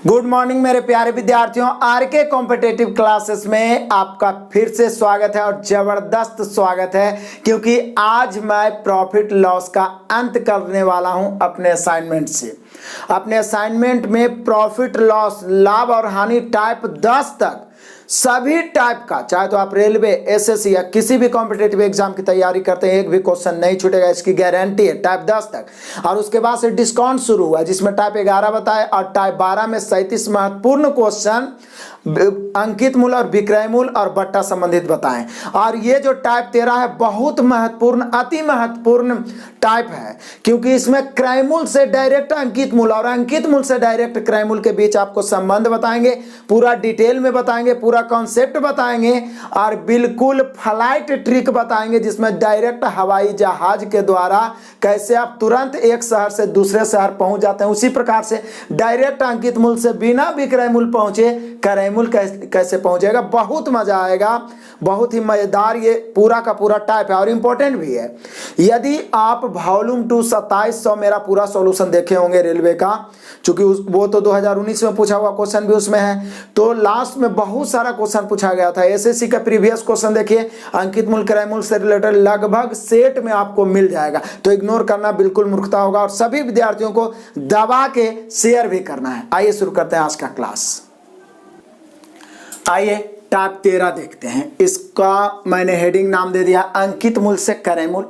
Good morning मेरे प्यारे विद्यार्थियों, आरके कॉम्पिटेटिव क्लासेस में आपका फिर से स्वागत है और जबरदस्त स्वागत है क्योंकि आज मैं प्रॉफिट लॉस का अंत करने वाला हूं अपने असाइनमेंट से। अपने असाइनमेंट में प्रॉफिट लॉस, लाभ और हानि टाइप 10 तक सभी टाइप का, चाहे तो आप रेलवे, एसएससी या किसी भी कॉम्पिटेटिव एग्जाम की तैयारी करते हैं, एक भी क्वेश्चन नहीं छूटेगा, इसकी गारंटी है। टाइप 10 तक और उसके बाद से डिस्काउंट शुरू हुआ जिसमें टाइप 11 बताए और टाइप 12 में 37 महत्वपूर्ण क्वेश्चन अंकित मूल और विक्रय मूल और बट्टा संबंधित बताएं। और ये जो टाइप 13 है बहुत महत्वपूर्ण, अति महत्वपूर्ण टाइप है क्योंकि इसमें क्रय मूल से डायरेक्ट अंकित मूल और अंकित मूल से डायरेक्ट क्रय मूल के बीच आपको संबंध बताएंगे, पूरा डिटेल में बताएंगे, पूरा कॉन्सेप्ट बताएंगे और बिल्कुल फ्लाइट ट्रिक बताएंगे जिसमें डायरेक्ट हवाई जहाज के द्वारा कैसे आप तुरंत एक शहर से दूसरे शहर पहुंच जाते हैं, उसी प्रकार से डायरेक्ट अंकित मूल से बिना विक्रय मूल पहुंचे क्रय मूल कैसे पहुंचेगा। बहुत मजा आएगा, बहुत ही मजेदार ये पूरा का पूरा टाइप है और इंपॉर्टेंट भी है। यदि आप वॉल्यूम 2 2700 मेरा पूरा सॉल्यूशन देखे होंगे रेलवे का, चूंकि वो तो 2019 में पूछा हुआ क्वेश्चन भी उसमें है, तो लास्ट में बहुत सारा क्वेश्चन पूछा गया था। एसएससी का प्रीवियस क्वेश्चन देखिए, अंकित मूल क्रय मूल से रिलेटेड लगभग सेट में आपको मिल जाएगा, तो इग्नोर करना बिल्कुल मूर्खता होगा और सभी विद्यार्थियों को दबा के शेयर भी करना है। आइए शुरू करते हैं आज का क्लास। आइए टाइप 13 देखते हैं। इसका मैंने हेडिंग नाम दे दिया अंकित मूल से क्रय मूल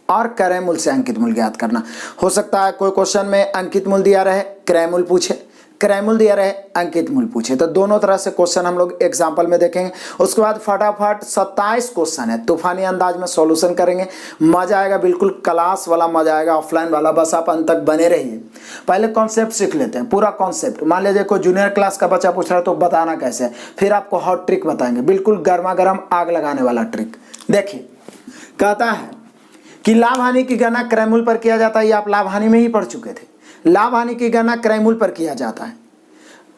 और क्रय मूल से अंकित मूल ज्ञात करना। हो सकता है कोई क्वेश्चन में अंकित मूल दिया रहे, क्रय मूल पूछे, क्रय मूल दिया रहे, अंकित मूल पूछे, तो दोनों तरह से क्वेश्चन हम लोग एग्जाम्पल में देखेंगे। उसके बाद फटाफट 27 क्वेश्चन है, तूफानी अंदाज में सॉल्यूशन करेंगे। मजा आएगा, बिल्कुल क्लास वाला मजा आएगा, ऑफलाइन वाला। बस आप अंत तक बने रहिए। पहले कॉन्सेप्ट सीख लेते हैं, पूरा कॉन्सेप्ट। मान लीजिए कोई जूनियर क्लास का बच्चा पूछ रहा है तो बताना कैसे है, फिर आपको हॉट ट्रिक बताएंगे, बिल्कुल गर्मा गर्म आग लगाने वाला ट्रिक। देखिए, कहता है कि लाभ हानि की गणना क्रय मूल पर किया जाता है। ये आप लाभ हानि में ही पढ़ चुके थे। लाभ हानि की गणना क्रय मूल पर किया जाता है।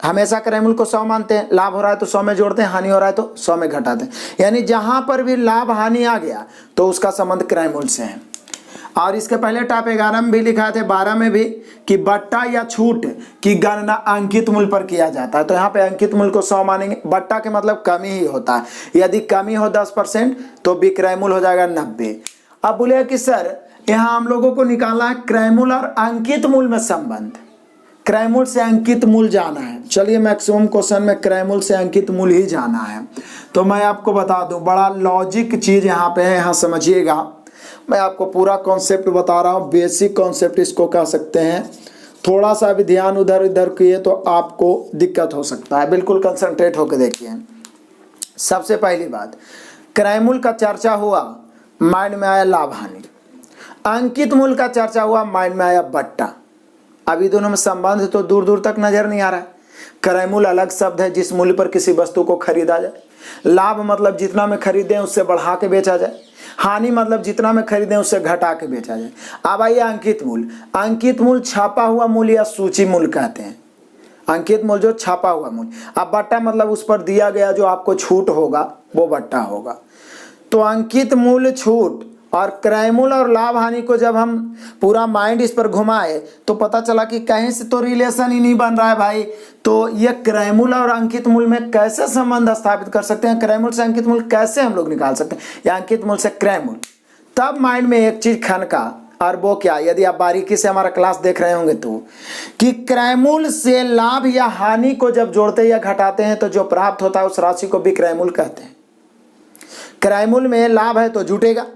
हमेशा क्रय मूल को 100 मानते हैं, लाभ हो रहा है तो 100 में जोड़ते हैं, हानि हो रहा है तो 100 में घटाते हैं। यानी जहां पर भी लाभ हानि आ गया तो उसका संबंध क्रय मूल से है। और इसके पहले टाइप 11 में भी लिखा थे, 12 में भी, कि बट्टा या छूट की गणना अंकित मूल पर किया जाता है। तो यहाँ पे अंकित मूल को 100 मानेंगे। बट्टा के मतलब कमी ही होता है, यदि कमी हो 10% तो विक्रय मूल हो जाएगा 90। अब बोले कि सर यहाँ हम लोगों को निकालना है क्रय मूल और अंकित मूल में संबंध, क्रय मूल से अंकित मूल जाना है। चलिए, मैक्सिमम क्वेश्चन में क्रय मूल से अंकित मूल ही जाना है। तो मैं आपको बता दूं, बड़ा लॉजिक चीज यहाँ पे है, यहाँ समझिएगा। मैं आपको पूरा कॉन्सेप्ट बता रहा हूँ, बेसिक कॉन्सेप्ट इसको कह सकते हैं। थोड़ा सा भी ध्यान उधर इधर किए तो आपको दिक्कत हो सकता है, बिल्कुल कंसंट्रेट होकर देखिए। सबसे पहली बात, क्रय मूल का चर्चा हुआ, माइंड में आया लाभ हानि। अंकित मूल का चर्चा हुआ, माइंड में आया बट्टा। अभी दोनों में संबंध तो दूर दूर तक नजर नहीं आ रहा है। क्रय मूल अलग शब्द है जिस मूल्य पर किसी वस्तु को खरीदा जाए। लाभ मतलब जितना में खरीदें उससे बढ़ा के बेचा जाए। हानि मतलब जितना में खरीदें उससे घटा के बेचा जाए। अब आइए अंकित मूल। अंकित मूल छापा हुआ मूल्य या सूची मूल्य कहते हैं। अंकित मूल जो छापा हुआ मूल्य। अब बट्टा मतलब उस पर दिया गया जो आपको छूट होगा वो बट्टा होगा। तो अंकित मूल्य, छूट और क्रय मूल और लाभ हानि को जब हम पूरा माइंड इस पर घुमाए तो पता चला कि कहीं से तो रिलेशन ही नहीं बन रहा है भाई। तो ये क्रय मूल और अंकित मूल में कैसे संबंध स्थापित कर सकते हैं, क्रय मूल से अंकित मूल कैसे हम लोग निकाल सकते हैं, या अंकित मूल से क्रय मूल। तब माइंड में एक चीज खनका, और वो क्या, यदि आप बारीकी से हमारा क्लास देख रहे होंगे तो, कि क्रय मूल से लाभ या हानि को जब जोड़ते या घटाते हैं तो जो प्राप्त होता है उस राशि को विक्रय मूल कहते हैं। क्रय मूल में लाभ है तो जुटेगा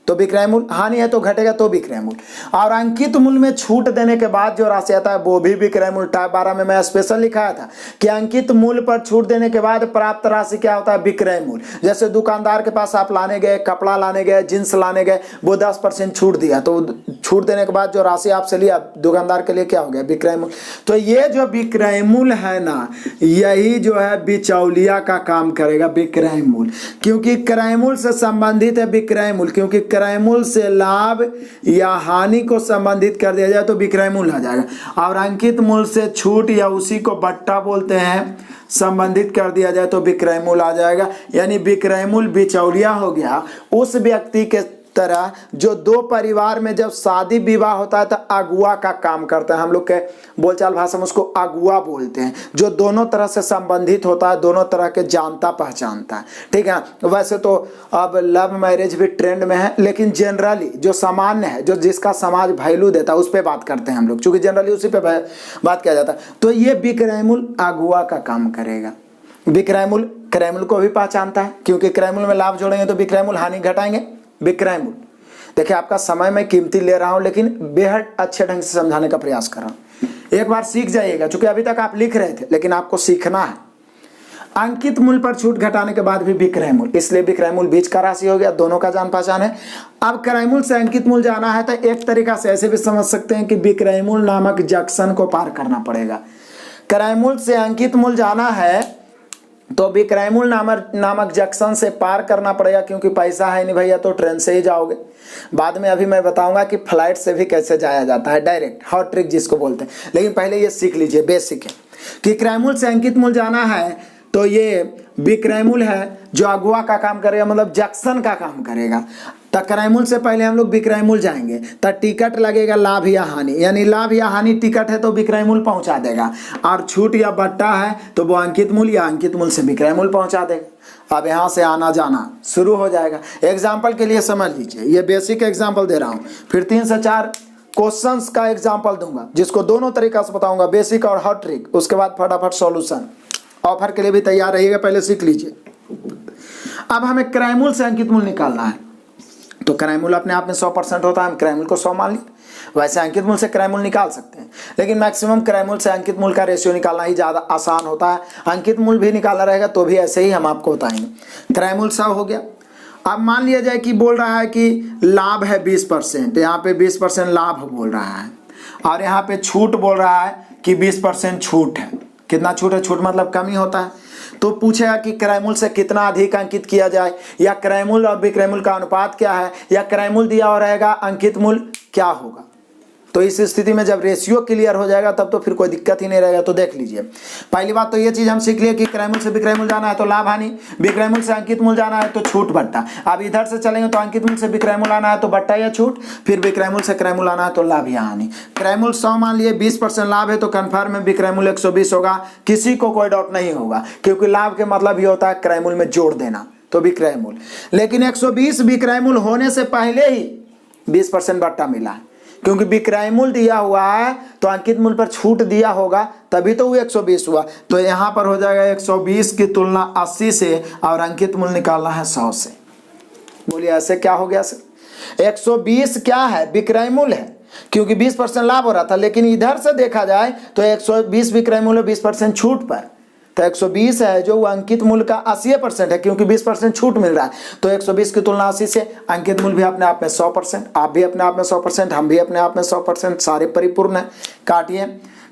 तो विक्रय मूल, हानि है तो घटेगा तो विक्रय मूल। और अंकित मूल में छूट देने के बाद जो राशि आता है वो भी विक्रय मूल। टाइप 12 में मैं स्पेशल लिखाया था कि अंकित मूल पर छूट देने के बाद प्राप्त राशि क्या होता है, विक्रय मूल। जैसे दुकानदार के पास आप लाने गए, कपड़ा लाने गए, जींस लाने गए, वो 10% छूट दिया, तो छूट देने के बाद जो राशि आपसे लिया दुकानदार के लिए क्या हो गया, विक्रय मूल। तो ये जो विक्रय मूल है ना, यही जो है बिचौलिया का काम करेगा, विक्रय मूल। क्योंकि क्रय मूल से संबंधित है विक्रय मूल, क्योंकि क्रय मूल से लाभ या हानि को संबंधित कर दिया जाए तो विक्रय मूल आ जाएगा। और अंकित मूल से छूट या उसी को बट्टा बोलते हैं, संबंधित कर दिया जाए तो विक्रय मूल आ जाएगा। यानी विक्रय मूल बिचौलिया हो गया उस व्यक्ति के तरह जो दो परिवार में जब शादी विवाह होता है तो अगुआ का काम करता है। हम लोग के बोलचाल भाषा में उसको अगुआ बोलते हैं, जो दोनों तरह से संबंधित होता है, दोनों तरह के जानता पहचानता है। ठीक है, वैसे तो अब लव मैरिज भी ट्रेंड में है, लेकिन जनरली जो सामान्य है, जो जिसका समाज वैल्यू देता है, उस पर बात करते हैं हम लोग, क्योंकि जनरली उसी पे बात किया जाता है। तो ये बिक्रैमुल अगुआ का काम करेगा। बिक्रैमुल क्रैमुल को भी पहचानता है, क्योंकि क्रैमुल में लाभ जोड़ेंगे तो बिक्रैमुल हानि घटाएंगे। बिक्रैमुल देखिए, आपका समय मैं कीमती ले रहा हूं, लेकिन बेहद अच्छे ढंग से समझाने का प्रयास कर रहा हूं। एक बार सीख जाइएगा, क्योंकि अभी तक आप लिख रहे थे, लेकिन आपको सीखना है। अंकित मूल्य पर छूट घटाने के बाद भी बिक्रैमुल, इसलिए बिक्रैमुल बीच का राशि हो गया, दोनों का जान पहचान है। अब क्रैमुल से अंकित मूल्य जाना है तो एक तरीका से ऐसे भी समझ सकते हैं कि बिक्रैमुल नामक जंक्शन को पार करना पड़ेगा। क्रैमुल से अंकित मूल्य जाना है तो बिक्रैमुल नामक जंक्शन से पार करना पड़ेगा, क्योंकि पैसा है नहीं भैया तो ट्रेन से ही जाओगे। बाद में अभी मैं बताऊंगा कि फ्लाइट से भी कैसे जाया जाता है, डायरेक्ट हॉट ट्रिक जिसको बोलते हैं। लेकिन पहले ये सीख लीजिए, बेसिक है कि क्रैमुल से अंकित मूल्य जाना है तो ये बिक्रैमुल है जो अगुआ का काम करेगा, मतलब जंक्शन का काम करेगा। तो क्रैमुल से पहले हम लोग बिक्रैमुल जाएंगे तो टिकट लगेगा लाभ या हानि, यानी लाभ या हानि टिकट है तो बिक्रैमुल पहुंचा देगा, और छूट या बट्टा है तो वो अंकित मूल्य या अंकित मूल्य से बिक्रैमुल पहुंचा देगा। अब यहाँ से आना जाना शुरू हो जाएगा। एग्जाम्पल के लिए समझ लीजिए, ये बेसिक एग्जाम्पल दे रहा हूँ, फिर 3 से 4 क्वेश्चंस का एग्जाम्पल दूंगा, जिसको दोनों तरीका से बताऊंगा, बेसिक और हॉट ट्रिक। उसके बाद फटाफट सॉल्यूशन। ऑफर के लिए भी तैयार रहिएगा, पहले सीख लीजिए। अब हमें क्रैमुल से अंकित मूल्य निकालना है, तो क्रैमुल अपने आप में 100% होता है, हम क्रैमुल को 100 मान लिए। वैसे अंकित मूल्य से क्रैमुल निकाल सकते हैं, लेकिन मैक्सिमम क्रैमुल से अंकित मूल्य का रेशियो निकालना ही ज़्यादा आसान होता है। अंकित मूल्य भी निकालना रहेगा तो भी ऐसे ही हम आपको बताएंगे। क्रैमुल 100 हो गया। अब मान लिया जाए कि बोल रहा है कि लाभ है 20%, यहाँ पे 20% लाभ बोल रहा है, और यहाँ पे छूट बोल रहा है कि 20% छूट है। कितना छूट है? छूट मतलब कमी होता है। तो पूछेगा कि क्रैमुल से कितना अधिक अंकित किया जाए, या क्रैमुल और बिक्रैमुल का अनुपात क्या है, या क्रैमुल दिया हो रहेगा अंकित मूल्य क्या होगा। तो इस स्थिति में जब रेशियो क्लियर हो जाएगा तब तो फिर कोई दिक्कत ही नहीं रहेगा। तो देख लीजिए, पहली बात तो ये चीज हम सीख लिए कि क्रैमुल से बिक्रैमुल जाना है तो लाभ हानि, बिक्रैमुल से अंकित मूल्य जाना है तो छूट बट्टा। अब इधर से चलेंगे तो अंकित मूल्य से बिक्रैमुल आना है तो बट्टा या छूट, फिर बिक्रैमुल से क्रैमुल आना है तो लाभ या हानि। क्रैमुल 100 मान लिए, 20% लाभ है तो कन्फर्म में बिक्रैमुल 120 होगा, किसी को कोई डाउट नहीं होगा, क्योंकि लाभ के मतलब ही होता है क्रैमुल में जोड़ देना, तो बिक्रैमुल। लेकिन 120 बिक्रैमुल होने से पहले ही 20% बट्टा मिला है, क्योंकि बिक्रैमुल दिया हुआ है तो अंकित मूल्य पर छूट दिया होगा तभी तो वो 120 हुआ। तो यहाँ पर हो जाएगा 120 की तुलना 80 से, और अंकित मूल्य निकालना है 100 से। बोलिए ऐसे क्या हो गया सर? 120 क्या है? बिक्रैमुल है, क्योंकि 20% लाभ हो रहा था। लेकिन इधर से देखा जाए तो 120 बिक्रैमुल है 20% छूट पर, तो 120 है जो अंकित मूल्य का 80% है, क्योंकि 20% छूट मिल रहा है। तो 120 की तुलना 80 से, अंकित मूल्य भी अपने आप में 100%, आप भी अपने आप में 100%, हम भी अपने आप में 100%, सारे परिपूर्ण है। काटिए,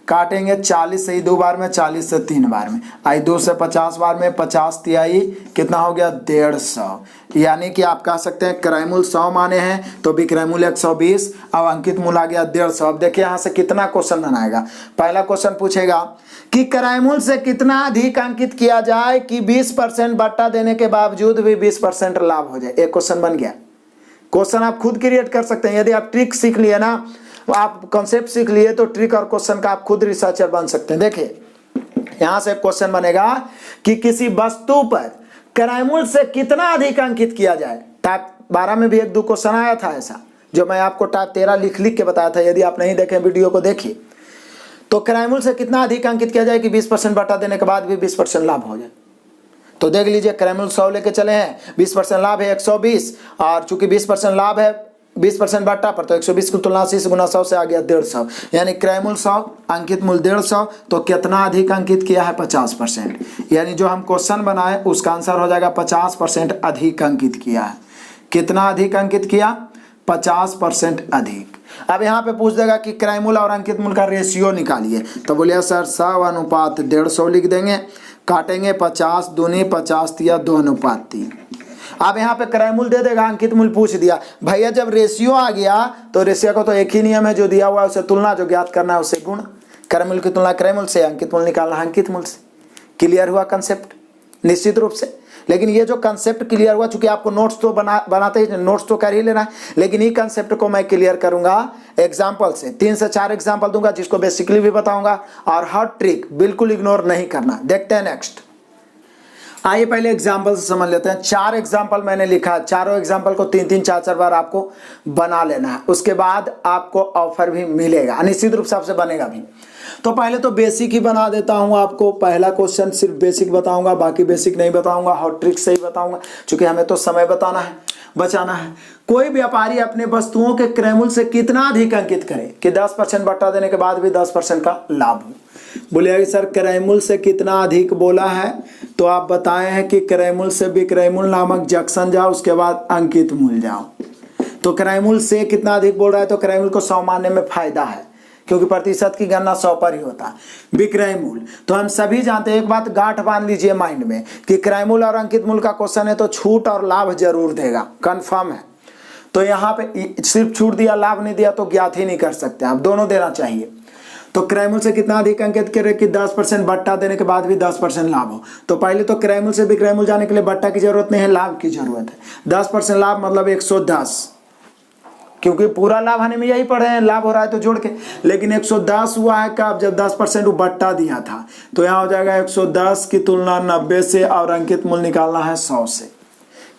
काटेंगे 40 से ही 2 बार में, 40 से 3 बार में, आई 2 से 50 बार में, 50 तिहाई कितना हो गया? 150। यानी कि आप कह सकते हैं क्रैमुल 100 माने हैं तो बिक्रैमुल 120 और अंकित मूल्य आ गया 150। अब देखिए यहाँ से कितना क्वेश्चन बनाएगा। पहला क्वेश्चन पूछेगा कि क्रैमुल से कितना अधिक अंकित किया जाए कि 20% बट्टा देने के बावजूद भी 20% लाभ हो जाए। एक क्वेश्चन बन गया। क्वेश्चन आप खुद क्रिएट कर सकते हैं, यदि आप ट्रिक सीख लिए ना, आप कॉन्सेप्ट सीख लिए तो ट्रिक और क्वेश्चन का आप खुद रिसर्चर बन सकते हैं। देखिए यहां से क्वेश्चन बनेगा कि किसी वस्तु पर क्रैमुल से कितना अधिक अंकित किया जाए। टाइप 12 में भी 1-2 क्वेश्चन आया था ऐसा, जो मैं आपको टाइप 13 लिख के बताया था। यदि आप नहीं देखें वीडियो को देखिए। तो क्रैमुल से कितना अधिक अंकित किया जाए कि 20% बट्टा देने के बाद भी 20% लाभ हो जाए। तो देख लीजिए, क्रैमुल 100 लेके चले हैं, 20% लाभ है 120, और चूंकि 20% लाभ है 20% बट्टा पर, तो 120 की तुलना 80 से गुना 100 से आ गया 150। यानी क्रैमुल 100, अंकित मूल्य 150, तो कितना अधिक अंकित किया है? 50%। यानी जो हम क्वेश्चन बनाए उसका आंसर हो जाएगा 50% अधिक अंकित किया है। कितना अधिक अंकित किया? 50% अधिक। अब यहाँ पे पूछ देगा कि क्रैमुल और अंकित मूल्य का रेशियो निकालिए, तो बोलिए सर 100 अनुपात 150 लिख देंगे। काटेंगे 50 दूनी 50 तिया 2 अनुपात 3। अब यहाँ पे क्रैमुल दे देगा, अंकित मूल्य पूछ दिया। भैया जब रेशियो आ गया तो रेशियो का तो एक ही नियम है, जो दिया हुआ है उसे तुलना, जो ज्ञात करना है उसे गुण। क्रैमुल की तुलना क्रैमुल से, अंकित मूल्य निकालना अंकित मूल्य से। क्लियर हुआ कंसेप्ट? निश्चित रूप से। लेकिन ये जो कंसेप्ट क्लियर हुआ, चूंकि आपको नोट्स तो बनाते ही नोट्स तो कर ही लेना है, लेकिन ये कंसेप्ट को मैं क्लियर करूंगा एग्जाम्पल से। 3 से 4 एग्जाम्पल दूंगा जिसको बेसिकली भी बताऊंगा, और हर ट्रिक बिल्कुल इग्नोर नहीं करना। देखते हैं नेक्स्ट। आइए पहले एग्जाम्पल से समझ लेते हैं। 4 एग्जाम्पल मैंने लिखा है, चारों एग्जाम्पल को 3-3 4-4 बार आपको बना लेना है, उसके बाद आपको ऑफर भी मिलेगा, निश्चित रूप से आपसे बनेगा भी। तो पहले तो बेसिक ही बना देता हूं आपको। पहला क्वेश्चन सिर्फ बेसिक बताऊंगा, बाकी बेसिक नहीं बताऊंगा, हॉट ट्रिक से ही बताऊंगा, क्योंकि हमें तो समय बचाना है। कोई व्यापारी अपने वस्तुओं के क्रय मूल्य से कितना अधिक अंकित करे कि 10% बट्टा देने के बाद भी 10% का लाभ हो। बोलिए सर क्रय मूल्य से कितना अधिक बोला है, तो आप बताए हैं कि क्रय मूल्य से विक्रय मूल्य नामक जंक्शन जाओ, उसके बाद अंकित मूल्य जाओ। तो क्रय मूल्य से कितना अधिक बोल रहा है, तो क्रय मूल्य को 100 मानने में फायदा है, क्योंकि प्रतिशत की गणना 100 पर ही होता है। विक्रय मूल्य तो हम सभी जानते हैं, एक बात गांठ बांध लीजिए माइंड में कि क्रय मूल्य और अंकित मूल्य का क्वेश्चन है तो छूट और लाभ जरूर देगा, कंफर्म है। तो यहाँ पे सिर्फ छूट दिया लाभ नहीं दिया तो ज्ञात ही नहीं कर सकते आप, दोनों देना चाहिए। तो क्रय मूल्य से कितना अधिक अंकित करे कि 10% बट्टा देने के बाद भी 10% लाभ हो। तो पहले तो क्रय मूल्य से विक्रय मूल्य जाने के लिए बट्टा की जरूरत नहीं है, लाभ की जरूरत है। 10% लाभ मतलब 110, क्योंकि पूरा लाभ आने में यही पढ़े हैं, लाभ हो रहा है तो जोड़ के, लेकिन 110 हुआ है कब, जब 10% बट्टा दिया था। तो यहाँ हो जाएगा 110 की तुलना 90 से, और अंकित मूल्य निकालना है 100 से।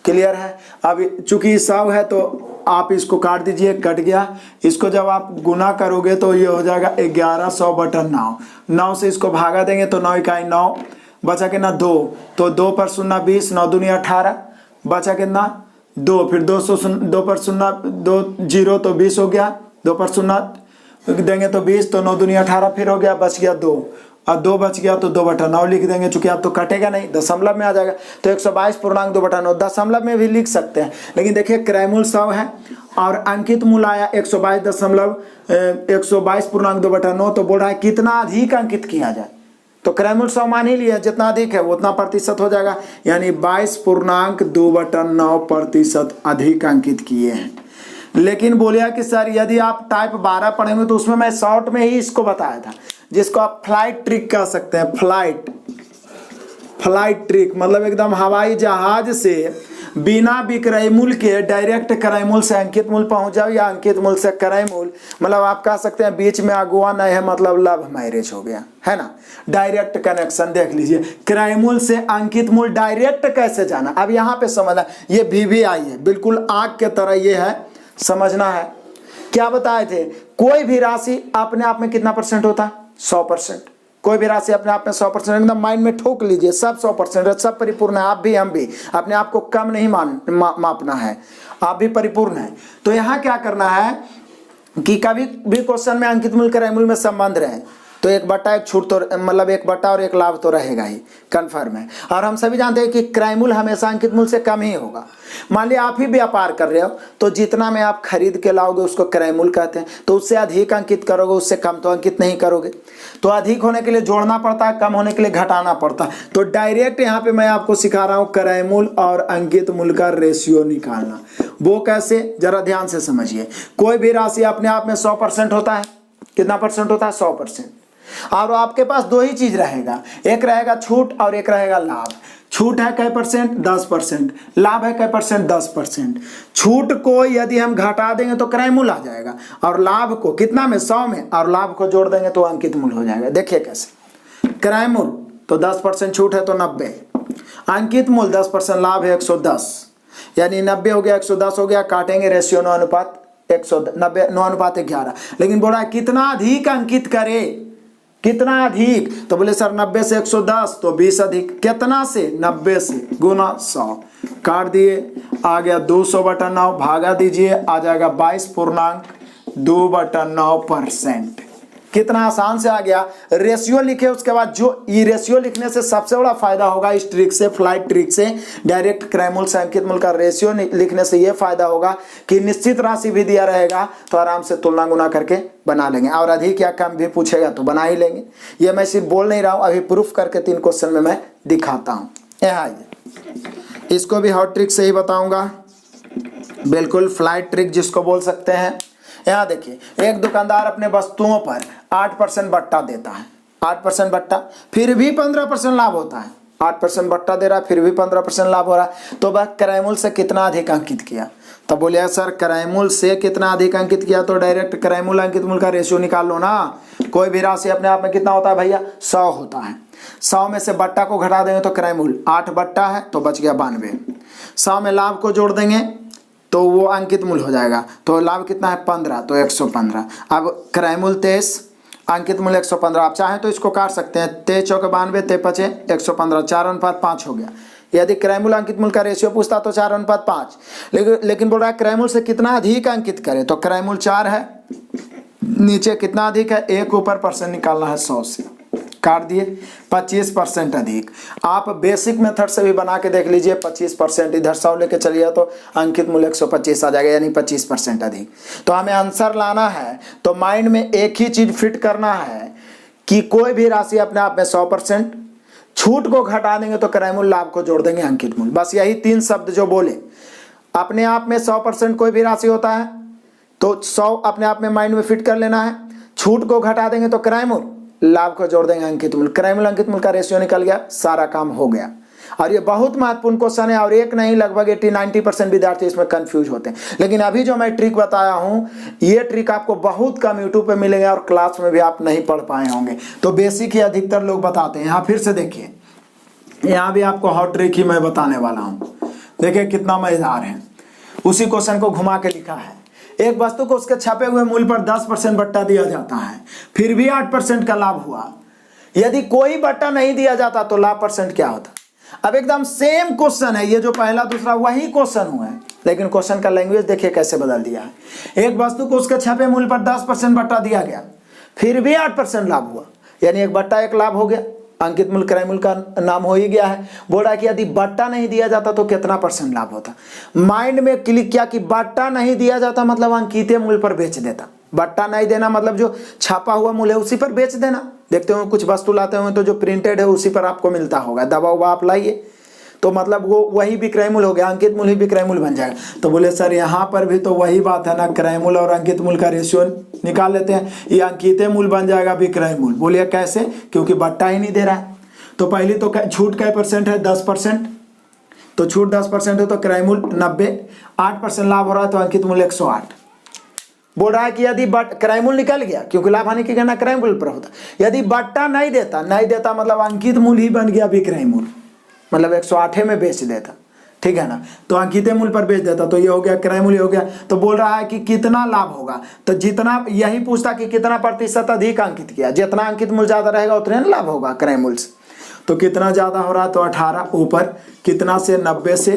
क्लियर है। अब चूंकि 100 है तो आप इसको काट दीजिए, कट गया। इसको जब आप गुना करोगे तो ये हो जाएगा 1100 बटा 9। 9 से इसको भागा देंगे तो 9 इकाई 9, बचा कितना 2, तो 2 पर 0 20, 9 दूनी 18, बचा कितना 2, फिर 2 पर 0 2 0 तो 20 हो गया, 2 पर 0 देंगे तो 20, तो 9 दूनी 18 फिर हो गया, बच गया 2, और 2 बच गया तो 2 बटा 9 लिख देंगे, चूंकि आप तो कटेगा नहीं, दशमलव में आ जाएगा। तो 122.2 बटा 9 दशमलव में भी लिख सकते हैं, लेकिन देखिए क्रय मूल्य 100 है और अंकित मूल्य आया 122.2 बटा 9, तो बोल रहा है कितना अधिक अंकित किया जाए। तो क्रय मूल्य 100 मान ही लिया, जितना अधिक है वो उतना प्रतिशत हो जाएगा, यानी 22.2 बटा 9% अधिक अंकित किए हैं। लेकिन बोलिए कि सर यदि आप टाइप 12 पढ़ेंगे तो उसमें मैं शॉर्ट में ही इसको बताया था, जिसको आप फ्लाइट ट्रिक कह सकते हैं। फ्लाइट ट्रिक मतलब एकदम हवाई जहाज से बिना विक्रय मूल्य के डायरेक्ट क्रय मूल्य से अंकित मूल्य पहुंच जाओ, या अंकित मूल्य से क्रय मूल्य, मतलब आप कह सकते हैं बीच में अगुआ नहीं है, मतलब लव मैरिज हो गया है ना। डायरेक्ट कनेक्शन देख लीजिए, क्रय मूल्य से अंकित मूल्य डायरेक्ट कैसे जाना। अब यहाँ पे समझना, ये VVI है, बिल्कुल आग के तरह ये है, समझना है। क्या बताए थे, कोई भी राशि अपने आप में कितना % होता है, 100%। कोई भी राशि अपने आप में 100%, एकदम माइंड में ठोक लीजिए, सब 100% है, सब परिपूर्ण है। आप भी हम भी, अपने आप को कम नहीं मापना है, आप भी परिपूर्ण है। तो यहाँ क्या करना है कि कभी भी क्वेश्चन में अंकित मूल्य क्रय मूल्य में संबंध रहे तो 1 बट्टा 1 छूट, तो मतलब 1 बट्टा और 1 लाभ तो रहेगा ही, कन्फर्म है। और हम सभी जानते हैं कि क्रय मूल्य हमेशा अंकित मूल्य से कम ही होगा। मान लिया आप ही व्यापार कर रहे हो, तो जितना में आप खरीद के लाओगे उसको क्रय मूल्य कहते हैं, तो उससे अधिक अंकित करोगे, उससे कम तो अंकित नहीं करोगे। तो अधिक होने के लिए जोड़ना पड़ता है, कम होने के लिए घटाना पड़ता है। तो डायरेक्ट यहाँ पे मैं आपको सिखा रहा हूँ क्रय मूल्य और अंकित मूल्य का रेशियो निकालना। वो कैसे, जरा ध्यान से समझिए। कोई भी राशि अपने आप में 100% होता है, कितना % होता है, 100%। और आपके पास 2 ही चीज रहेगा, एक रहेगा छूट और एक रहेगा लाभ। छूट है कै %, 10%, लाभ है कै %, 10%। छूट को यदि हम घटा देंगे तो क्रय मूल्य आ जाएगा, और लाभ को कितना में, 100 में, और लाभ को जोड़ देंगे तो अंकित मूल्य हो जाएगा। देखिए कैसे, क्रय मूल्य तो 10% छूट है तो 90, अंकित मूल्य 10% लाभ है 110, यानी 90 हो गया, 110 हो गया, काटेंगे रेशियो 9:11। लेकिन बोला कितना अधिक अंकित करे, कितना अधिक, तो बोले सर 90 से 110 तो 20 अधिक, कितना से, 90 से गुना 100, काट दिए, आ गया 200 बटा 9, भागा दीजिए, आ जाएगा 22.2 बटा 9%। कितना आसान से आ गया। रेशियो लिखे, उसके बाद जो ये रेशियो लिखने से सबसे बड़ा फायदा होगा इस ट्रिक से, फ्लाइट ट्रिक से, डायरेक्ट क्रय मूल्य से अंकित मूल्य का रेशियो लिखने से ये फायदा होगा कि निश्चित राशि भी दिया रहेगा तो आराम से तुलना गुना करके बना लेंगे, और अधिक या कम भी पूछेगा तो बना ही लेंगे। ये मैं सिर्फ बोल नहीं रहा हूँ, अभी प्रूफ करके 3 क्वेश्चन में मैं दिखाता हूँ। यहाँ इसको भी हॉट ट्रिक से ही बताऊंगा, बिल्कुल फ्लाइट ट्रिक जिसको बोल सकते हैं। यहाँ देखिए, एक दुकानदार अपने वस्तुओं पर 8% बट्टा देता है, 8% बट्टा, फिर भी 15% लाभ होता है। 8% बट्टा दे रहा है, फिर भी 15% लाभ हो रहा है। तो वह क्रयमूल्य से कितना अधिक अंकित किया? तो बोलिए सर क्रयमूल्य से कितना अधिक अंकित किया, तो डायरेक्ट क्रयमूल्य अंकित मूल्य का रेशियो निकाल लो ना। कोई भी राशि अपने आप में कितना होता है भैया? 100 होता है। 100 में से बट्टा को घटा देंगे तो क्रयमूल्य 8 बट्टा है तो बच गया 92। 100 में लाभ को जोड़ देंगे तो वो अंकित मूल्य हो जाएगा। तो लाभ कितना है? 15, तो 115। अब क्रयमूल्य 23, अंकित मूल्य 115। आप चाहें तो इसको काट सकते हैं, 23 चौके 92, 23 पचे 115, 4:5 हो गया। यदि क्रयमूल्य अंकित मूल्य का रेशियो पूछता तो 4:5, लेकिन बोल रहा है क्रयमूल्य से कितना अधिक अंकित करें, तो क्रयमूल्य 4 है, नीचे कितना अधिक है? 1 ऊपर परसेंट निकालना है 100 से, काट दिए 25% अधिक। आप बेसिक मेथड से भी बना के देख लीजिए, 25% इधर 100 लेके चलिए तो अंकित मूल्य 125 आ जाएगा, यानी 25% अधिक। तो हमें आंसर लाना है तो माइंड में एक ही चीज फिट करना है कि कोई भी राशि अपने आप में 100%, छूट को घटा देंगे तो क्रयमूल्य, लाभ को जोड़ देंगे अंकित मूल्य। बस यही 3 शब्द जो बोले। अपने आप में 100% कोई भी राशि होता है तो 100 अपने आप में माइंड में फिट कर लेना है, छूट को घटा देंगे तो क्रयमूल्य, लाभ को जोड़ देंगे अंकित मूल्य। क्रयमूल्य अंकित मूल्य का रेशियो निकल गया, सारा काम हो गया। और ये बहुत महत्वपूर्ण क्वेश्चन है और एक नहीं लगभग 80-90% विद्यार्थी इसमें कंफ्यूज होते हैं। लेकिन अभी जो मैं ट्रिक बताया हूं ये ट्रिक आपको बहुत कम यूट्यूब पे मिलेगा और क्लास में भी आप नहीं पढ़ पाए होंगे। तो बेसिक ही अधिकतर लोग बताते हैं। यहाँ फिर से देखिए, यहाँ भी आपको हॉट ट्रिक ही मैं बताने वाला हूँ। देखिए कितना मजेदार है, उसी क्वेश्चन को घुमा के लिखा है। एक वस्तु को उसके छपे हुए मूल्य पर 10% बट्टा दिया जाता है, फिर भी 8% का लाभ हुआ। यदि कोई बट्टा नहीं दिया जाता तो लाभ परसेंट क्या होता? अब एकदम सेम क्वेश्चन है, ये जो पहला दूसरा वही क्वेश्चन हुआ है, लेकिन क्वेश्चन का लैंग्वेज देखिए कैसे बदल दिया है। एक वस्तु को उसके छपे मूल्य पर 10% बट्टा दिया गया, फिर भी 8% लाभ हुआ, यानी एक बट्टा एक लाभ हो गया। अंकित मूल्य क्रयमूल्य का नाम हो ही गया है। बोल रहा है कि यदि बट्टा नहीं दिया जाता तो कितना % लाभ होता? माइंड में क्लिक किया कि बट्टा नहीं दिया जाता मतलब अंकित मूल्य पर बेच देता। बट्टा नहीं देना मतलब जो छापा हुआ मूल्य है उसी पर बेच देना। देखते हो कुछ वस्तु लाते हो तो जो प्रिंटेड है उसी पर आपको मिलता होगा, दबा हुआ आप लाइए तो मतलब वो वही विक्रय मूल्य हो गया, अंकित मूल्य ही विक्रय मूल्य बन जाएगा। तो बोले सर यहाँ पर भी तो वही बात है ना, क्रय मूल्य और अंकित मूल्य का रेशियो निकाल लेते हैं, ये अंकित मूल्य बन जाएगा विक्रय मूल्य। बोलिए कैसे? क्योंकि बट्टा ही नहीं दे रहा है। तो पहले तो छूट कै % है? 10%। तो छूट 10% है तो क्रय मूल्य 90, 8% लाभ हो रहा है तो अंकित मूल्य 108। बोल रहा है कि यदि क्रय मूल्य निकल गया, क्योंकि लाभ हानि की गणना क्रय मूल्य पर होता, यदि बट्टा नहीं देता मतलब अंकित मूल्य ही बन गया विक्रय मूल्य, मतलब 108 में बेच देता, ठीक है ना। तो अंकित मूल्य पर बेच देता तो ये हो गया क्रय मूल्य हो गया। तो बोल रहा है कि कितना लाभ होगा, तो जितना, यही पूछता कि कितना % अधिक अंकित किया, जितना अंकित मूल्य ज्यादा रहेगा उतना लाभ होगा क्रय मूल्य से। तो कितना ज्यादा हो रहा है? तो 18 ऊपर कितना से 90 से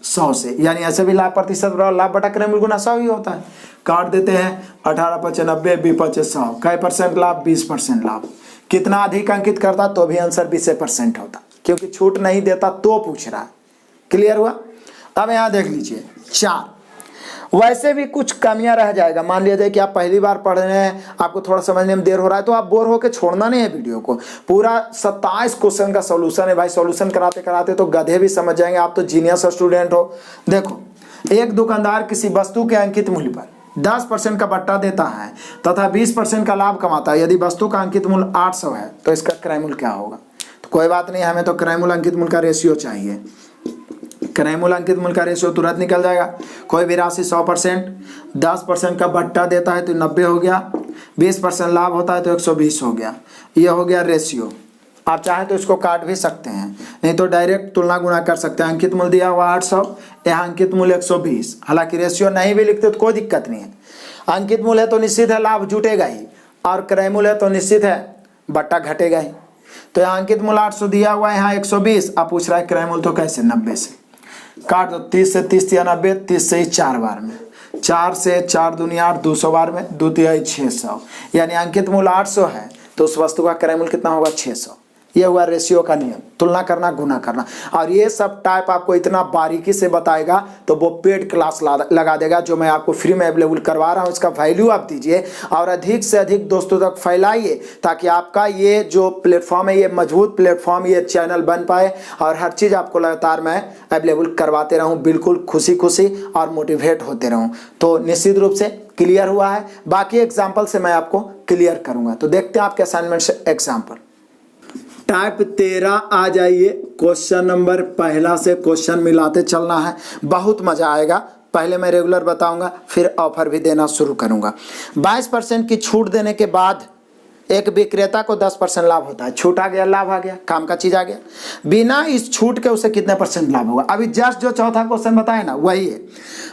100 से, यानी ऐसे भी लाभ %, लाभ बटा क्रय मूल्य गुना 100 ही होता है। काट देते हैं, 18 × 90, 20 × 100, कै % लाभ? 20% लाभ। कितना अधिक अंकित करता तो भी आंसर 20% होता, क्योंकि छूट नहीं देता तो पूछ रहा है। क्लियर हुआ? अब यहाँ देख लीजिए 4, वैसे भी कुछ कमियां रह जाएगा। मान लिया जाए कि आप पहली बार पढ़ रहे हैं, आपको थोड़ा समझने में देर हो रहा है, तो आप बोर होकर छोड़ना नहीं है वीडियो को। पूरा 27 क्वेश्चन का सॉल्यूशन है भाई, सॉल्यूशन कराते कराते तो गधे भी समझ जाएंगे, आप तो जीनियस स्टूडेंट हो। देखो, एक दुकानदार किसी वस्तु के अंकित मूल्य पर 10% का बट्टा देता है तथा 20% का लाभ कमाता है। यदि वस्तु का अंकित मूल्य 800 है तो इसका क्रय मूल्य क्या होगा? तो कोई बात नहीं, हमें तो क्रय मूल्य अंकित मूल्य का रेशियो चाहिए। क्रय मूल्य अंकित मूल्य का रेशियो तुरंत निकल जाएगा। कोई भी राशि 100%, 10% का बट्टा देता है तो 90 हो गया, 20% लाभ होता है तो 120 हो गया। ये हो गया रेशियो। आप चाहे तो इसको काट भी सकते हैं, नहीं तो डायरेक्ट तुलना गुणा कर सकते हैं। अंकित मूल्य दिया हुआ 800, यहाँ अंकित मूल्य 120। हालांकि रेशियो नहीं भी लिखते तो कोई दिक्कत नहीं है। अंकित मूल्य है तो निश्चित है लाभ जुटेगा ही, और क्रय मूल्य है तो निश्चित है बट्टा घटेगा ही। तो यहाँ अंकित मूल्य 800 दिया हुआ है, यहाँ 120। आप पूछ रहा है क्रय मूल्य तो कैसे? 90 से काट दो, 30 से 30 या 90, 30 से ही 4 बार में, 4 से 4 दूनी 8, 200 बार में, 2 तिहाई 600, यानी अंकित मूल्य 800 है तो उस वस्तु का क्रय मूल्य कितना होगा? 600। ये हुआ रेशियो का नियम, तुलना करना गुना करना। और ये सब टाइप आपको इतना बारीकी से बताएगा तो वो पेड क्लास लगा देगा, जो मैं आपको फ्री में अवेलेबल करवा रहा हूँ। इसका वैल्यू आप दीजिए और अधिक से अधिक दोस्तों तक फैलाइए, ताकि आपका ये जो प्लेटफॉर्म है, ये मजबूत प्लेटफॉर्म, ये चैनल बन पाए और हर चीज़ आपको लगातार मैं अवेलेबल करवाते रहूँ, बिल्कुल खुशी खुशी और मोटिवेट होते रहूँ। तो निश्चित रूप से क्लियर हुआ है। बाकी एग्जाम्पल से मैं आपको क्लियर करूँगा। तो देखते हैं आपके असाइनमेंट से एग्जाम्पल। टाइप 13 आ जाइए। क्वेश्चन नंबर पहला से क्वेश्चन मिलाते चलना है, बहुत मजा आएगा। पहले मैं रेगुलर बताऊंगा, फिर ऑफर भी देना शुरू करूंगा। 22% की छूट देने के बाद एक विक्रेता को 10% लाभ होता है। छूट आ गया, लाभ आ गया, काम का चीज आ गया। बिना इस छूट के उसे कितने % लाभ होगा? अभी जस्ट जो चौथा क्वेश्चन बताए ना वही है।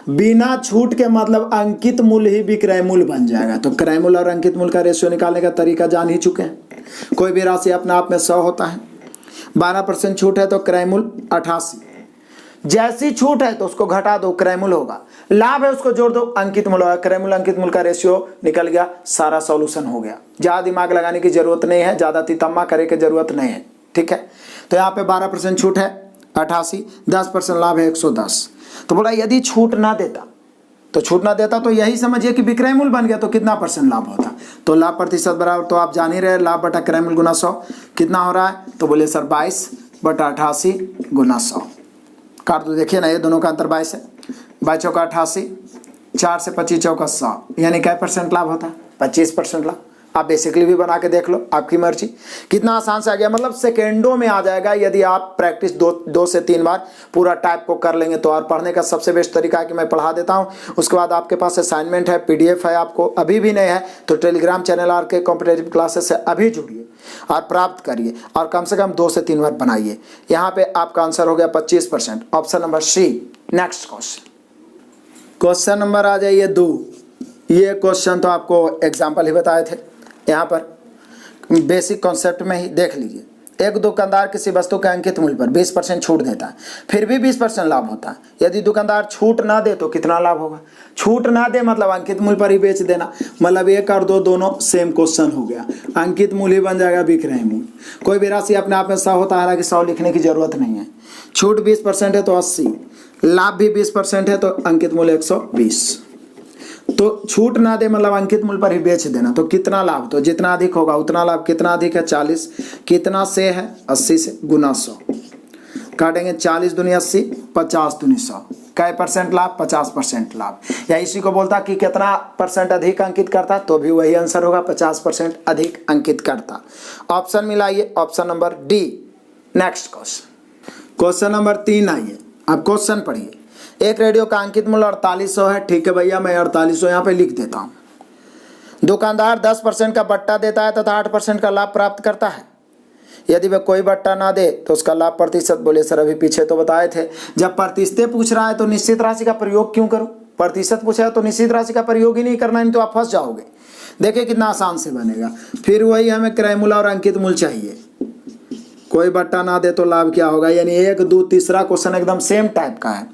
बिना छूट के मतलब अंकित मूल्य ही विक्रय मूल्य बन जाएगा। तो क्रय मूल्य और अंकित मूल्य का रेशियो निकालने का तरीका जान ही चुके हैं। कोई भी राशि अपने आप में 100 होता है। 12% छूट है तो क्रय मूल्य 88। जैसी छूट है तो उसको घटा दो, क्रय मूल्य होगा। लाभ है उसको जोड़ दो, अंकित मूल्य होगा। क्रय मूल्य अंकित मूल्य का रेशियो निकल गया, सारा सॉल्यूशन हो गया। ज्यादा दिमाग लगाने की जरूरत नहीं है, ज्यादा तितम्मा करे की जरूरत नहीं है, ठीक है। तो यहाँ पे 12% छूट है 88, 10% लाभ है 110। तो बोला यदि छूट ना देता तो यही समझिए कि विक्रय मूल्य बन गया, तो कितना % लाभ होता? तो लाभ प्रतिशत बराबर, तो आप जान ही रहे, लाभ बटा क्रय मूल्य गुना 100 कितना हो रहा है? तो बोले सर 22/88 गुना 100। काट दो, देखिए ना ये दोनों का अंतर 22 है। 22 चौका 88, 4 से 25 चौका 100, यानी क्या % लाभ होता है? 25% लाभ। आप बेसिकली भी बना के देख लो, आपकी मर्जी। कितना आसान से आ गया, मतलब सेकेंडों में आ जाएगा यदि आप प्रैक्टिस 2 से 3 बार पूरा टाइप को कर लेंगे तो। और पढ़ने का सबसे बेस्ट तरीका है कि मैं पढ़ा देता हूँ, उसके बाद आपके पास असाइनमेंट है, PDF है। आपको अभी भी नहीं है तो Telegram channel RK competitive classes से अभी जुड़िए और प्राप्त करिए, और कम से कम 2 से 3 बार बनाइए। यहाँ पे आपका आंसर हो गया 25%, option number C। Next question number आ जाइए 2। ये क्वेश्चन तो आपको एग्जाम्पल ही बताए थे, यहाँ पर बेसिक कॉन्सेप्ट में ही देख लीजिए। एक दुकानदार किसी वस्तु के अंकित मूल्य पर 20% छूट देता है, फिर भी 20% लाभ होता है। यदि दुकानदार छूट ना दे तो कितना लाभ होगा? छूट ना दे मतलब अंकित मूल्य पर ही बेच देना, मतलब 1 और 2 दोनों सेम क्वेश्चन हो गया। अंकित मूल्य ही बन जाएगा विक्रय मूल्य। कोई भी राशि अपने आप में 100 होता है, हालांकि 100 लिखने की जरूरत नहीं है। छूट 20% है तो 80, लाभ भी 20% है तो अंकित मूल्य 120। तो छूट ना दे मतलब अंकित मूल्य पर ही बेच देना, तो कितना लाभ? तो जितना अधिक होगा उतना लाभ। कितना अधिक है? 40। कितना से है? 80 से गुना 100। काटेंगे 40 दूनी 80, 50 दूनी 100। कै % लाभ? 50% लाभ। या इसी को बोलता कि कितना % अधिक अंकित करता, तो भी वही आंसर होगा, 50% अधिक अंकित करता। ऑप्शन मिलाइए, option number D। Next question number 3 आइए। अब क्वेश्चन पढ़िए। एक रेडियो का अंकित मूल्य 4800 है। ठीक है भैया, मैं 4800 यहाँ पे लिख देता हूँ। दुकानदार 10% का बट्टा देता है तथा 8% का लाभ प्राप्त करता है। यदि वह कोई बट्टा ना दे तो उसका लाभ प्रतिशत? बोले सर अभी पीछे तो बताए थे, जब प्रतिशत पूछ रहा है तो निश्चित राशि का प्रयोग क्यों करूँ? प्रतिशत पूछा है तो निश्चित राशि का प्रयोग ही नहीं करना, नहीं तो आप फंस जाओगे। देखिए कितना आसान से बनेगा। फिर वही हमें क्रय मूल्य और अंकित मूल्य चाहिए। कोई बट्टा ना दे तो लाभ क्या होगा, यानी 1, 2, तीसरा क्वेश्चन एकदम सेम टाइप का है।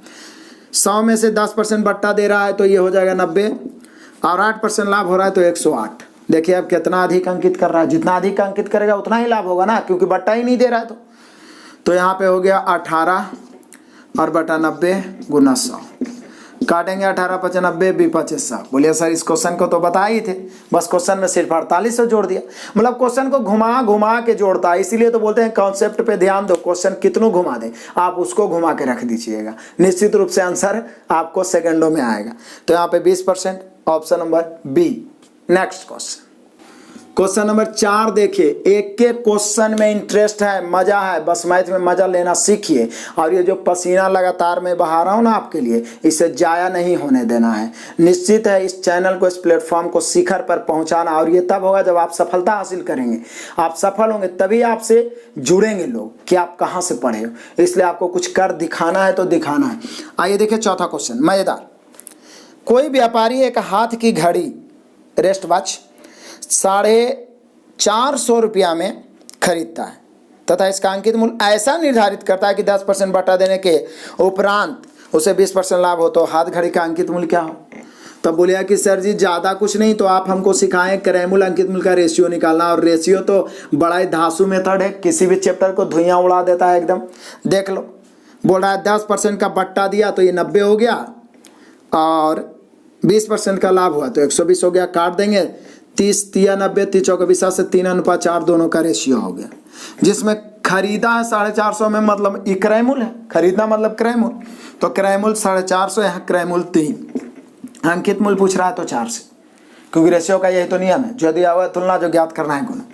100 में से 10% बट्टा दे रहा है तो ये हो जाएगा 90, और 8% लाभ हो रहा है तो 108। देखिए अब कितना अधिक अंकित कर रहा है, जितना अधिक अंकित करेगा उतना ही लाभ होगा ना, क्योंकि बट्टा ही नहीं दे रहा है। तो यहाँ पे हो गया 18 और बटा 90 गुना 100। काटेंगे 18 × 90 = 2500। बोलिए सर इस क्वेश्चन को तो बता ही थे, बस क्वेश्चन में सिर्फ 4800 जोड़ दिया। मतलब क्वेश्चन को घुमा घुमा के जोड़ता है, इसीलिए तो बोलते हैं कॉन्सेप्ट पे ध्यान दो। क्वेश्चन कितनों घुमा दे आप उसको घुमा के रख दीजिएगा, निश्चित रूप से आंसर आपको सेकंडों में आएगा। तो यहाँ पे 20%, option number B। Next question number 4 देखिए। एक के क्वेश्चन में इंटरेस्ट है, मजा है, बस मैथ में मजा लेना सीखिए। और ये जो पसीना लगातार मैं बहा रहा हूँ ना आपके लिए, इसे जाया नहीं होने देना है। निश्चित है इस चैनल को, इस प्लेटफॉर्म को शिखर पर पहुंचाना, और ये तब होगा जब आप सफलता हासिल करेंगे। आप सफल होंगे तभी आपसे जुड़ेंगे लोग कि आप कहाँ से पढ़े हो, इसलिए आपको कुछ कर दिखाना है तो दिखाना है। आइए देखिए चौथा क्वेश्चन, मजेदार। कोई व्यापारी एक हाथ की घड़ी रेस्ट वॉच 450 रुपया में खरीदता है तथा इसका अंकित मूल्य ऐसा निर्धारित करता है कि 10% बटा देने के उपरांत उसे 20% लाभ हो, तो हाथ घड़ी का अंकित मूल्य क्या हो? तब बोलिया कि सर जी ज़्यादा कुछ नहीं, तो आप हमको सिखाएं क्रय मूल्य अंकित मूल्य का रेशियो निकालना। और रेशियो तो बड़ा ही धांसू मेथड है, किसी भी चैप्टर को धुइयां उड़ा देता है एकदम। देख लो, बोल रहा है 10% का बट्टा दिया तो ये 90 हो गया, और 20% का लाभ हुआ तो 120 हो गया। काट देंगे 30 × 90 = 24 से 3:4 दोनों का रेशियो हो गया। जिसमें खरीदा है 450 में, मतलब ये क्रय मूल्य है, खरीदना मतलब क्रय मूल्य। तो क्रय मूल्य 450, यहाँ क्रय मूल्य 3। अंकित मूल्य पूछ रहा है तो 4 से, क्योंकि रेशियो का यही तो नियम है, जो दिया हुआ तुलना जो ज्ञात करना है गुना।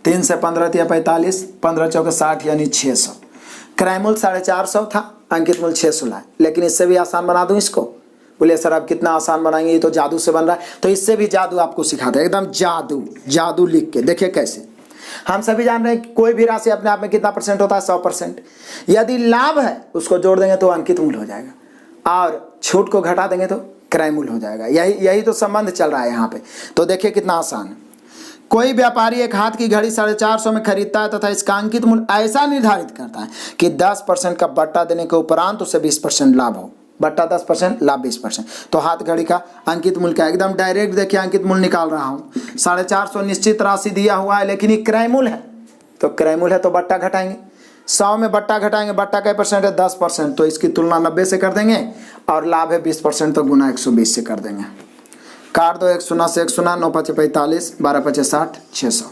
3 से 15 दिया 45, 15 चौके 60 यानी 600। क्रय मूल्य 450 था, अंकित मूल्य 600 लाए, लेकिन इससे भी आसान बना दूं इसको। बोले सर अब कितना आसान बनाएंगे, ये तो जादू से बन रहा है। तो इससे भी जादू आपको सिखाते हैं, एकदम जादू। जादू लिख के देखिए कैसे। हम सभी जान रहे हैं कि कोई भी राशि अपने आप में कितना परसेंट होता है, 100%। यदि लाभ है उसको जोड़ देंगे तो अंकित मूल्य हो जाएगा, और छूट को घटा देंगे तो क्रय मूल्य हो जाएगा। यही तो संबंध चल रहा है यहाँ पे। तो देखिए कितना आसान है। कोई व्यापारी एक हाथ की घड़ी 450 में खरीदता है तथा इसका अंकित मूल्य ऐसा निर्धारित करता है कि 10% का बट्टा देने के उपरांत उसे 20% लाभ हो। बट्टा 10%, लाभ 20%। तो हाथ घड़ी का अंकित मूल्य क्या है, एकदम डायरेक्ट देखिए अंकित मूल्य निकाल रहा हूँ। 450 निश्चित राशि दिया हुआ है, लेकिन ये क्रय मूल्य है, तो क्रय मूल्य है तो बट्टा घटाएंगे। 100 में बट्टा घटाएंगे, बट्टा क्या परसेंट है, 10%, तो इसकी तुलना 90 से कर देंगे, और लाभ है 20%, तो गुना 120 से कर देंगे। काट दो, 1 शून्य से 1 शून्य, 9 5 45, 12 5 60, 600।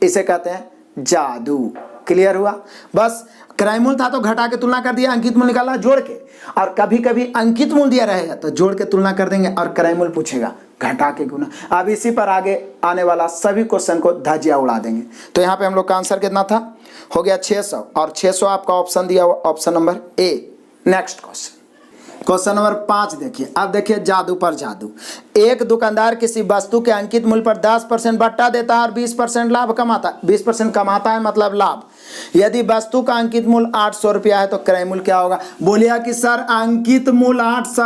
इसे कहते हैं जादू। क्लियर हुआ। बस क्रय मूल्य था तो घटा के तुलना कर दिया, अंकित मूल्य निकाला जोड़ के, और कभी कभी अंकित मूल्य दिया रहेगा तो जोड़ के तुलना कर देंगे, और क्रय मूल्य पूछेगा घटा के गुना। अब इसी पर आगे आने वाला सभी क्वेश्चन को धज्जियां उड़ा देंगे। तो यहाँ पे हम लोग का आंसर कितना था, हो गया 600, और 600 आपका ऑप्शन दिया हुआ option number A. Next question, question number 5 देखिए। अब देखिए जादू पर जादू। एक दुकानदार किसी वस्तु के अंकित मूल्य पर 10% बट्टा देता है और 20% लाभ कमाता है। 20% कमाता है मतलब लाभ। यदि वस्तु का अंकित मूल्य 800 रुपया है तो क्रय मूल्य क्या होगा। बोलिए कि सर अंकित मूल्य 800,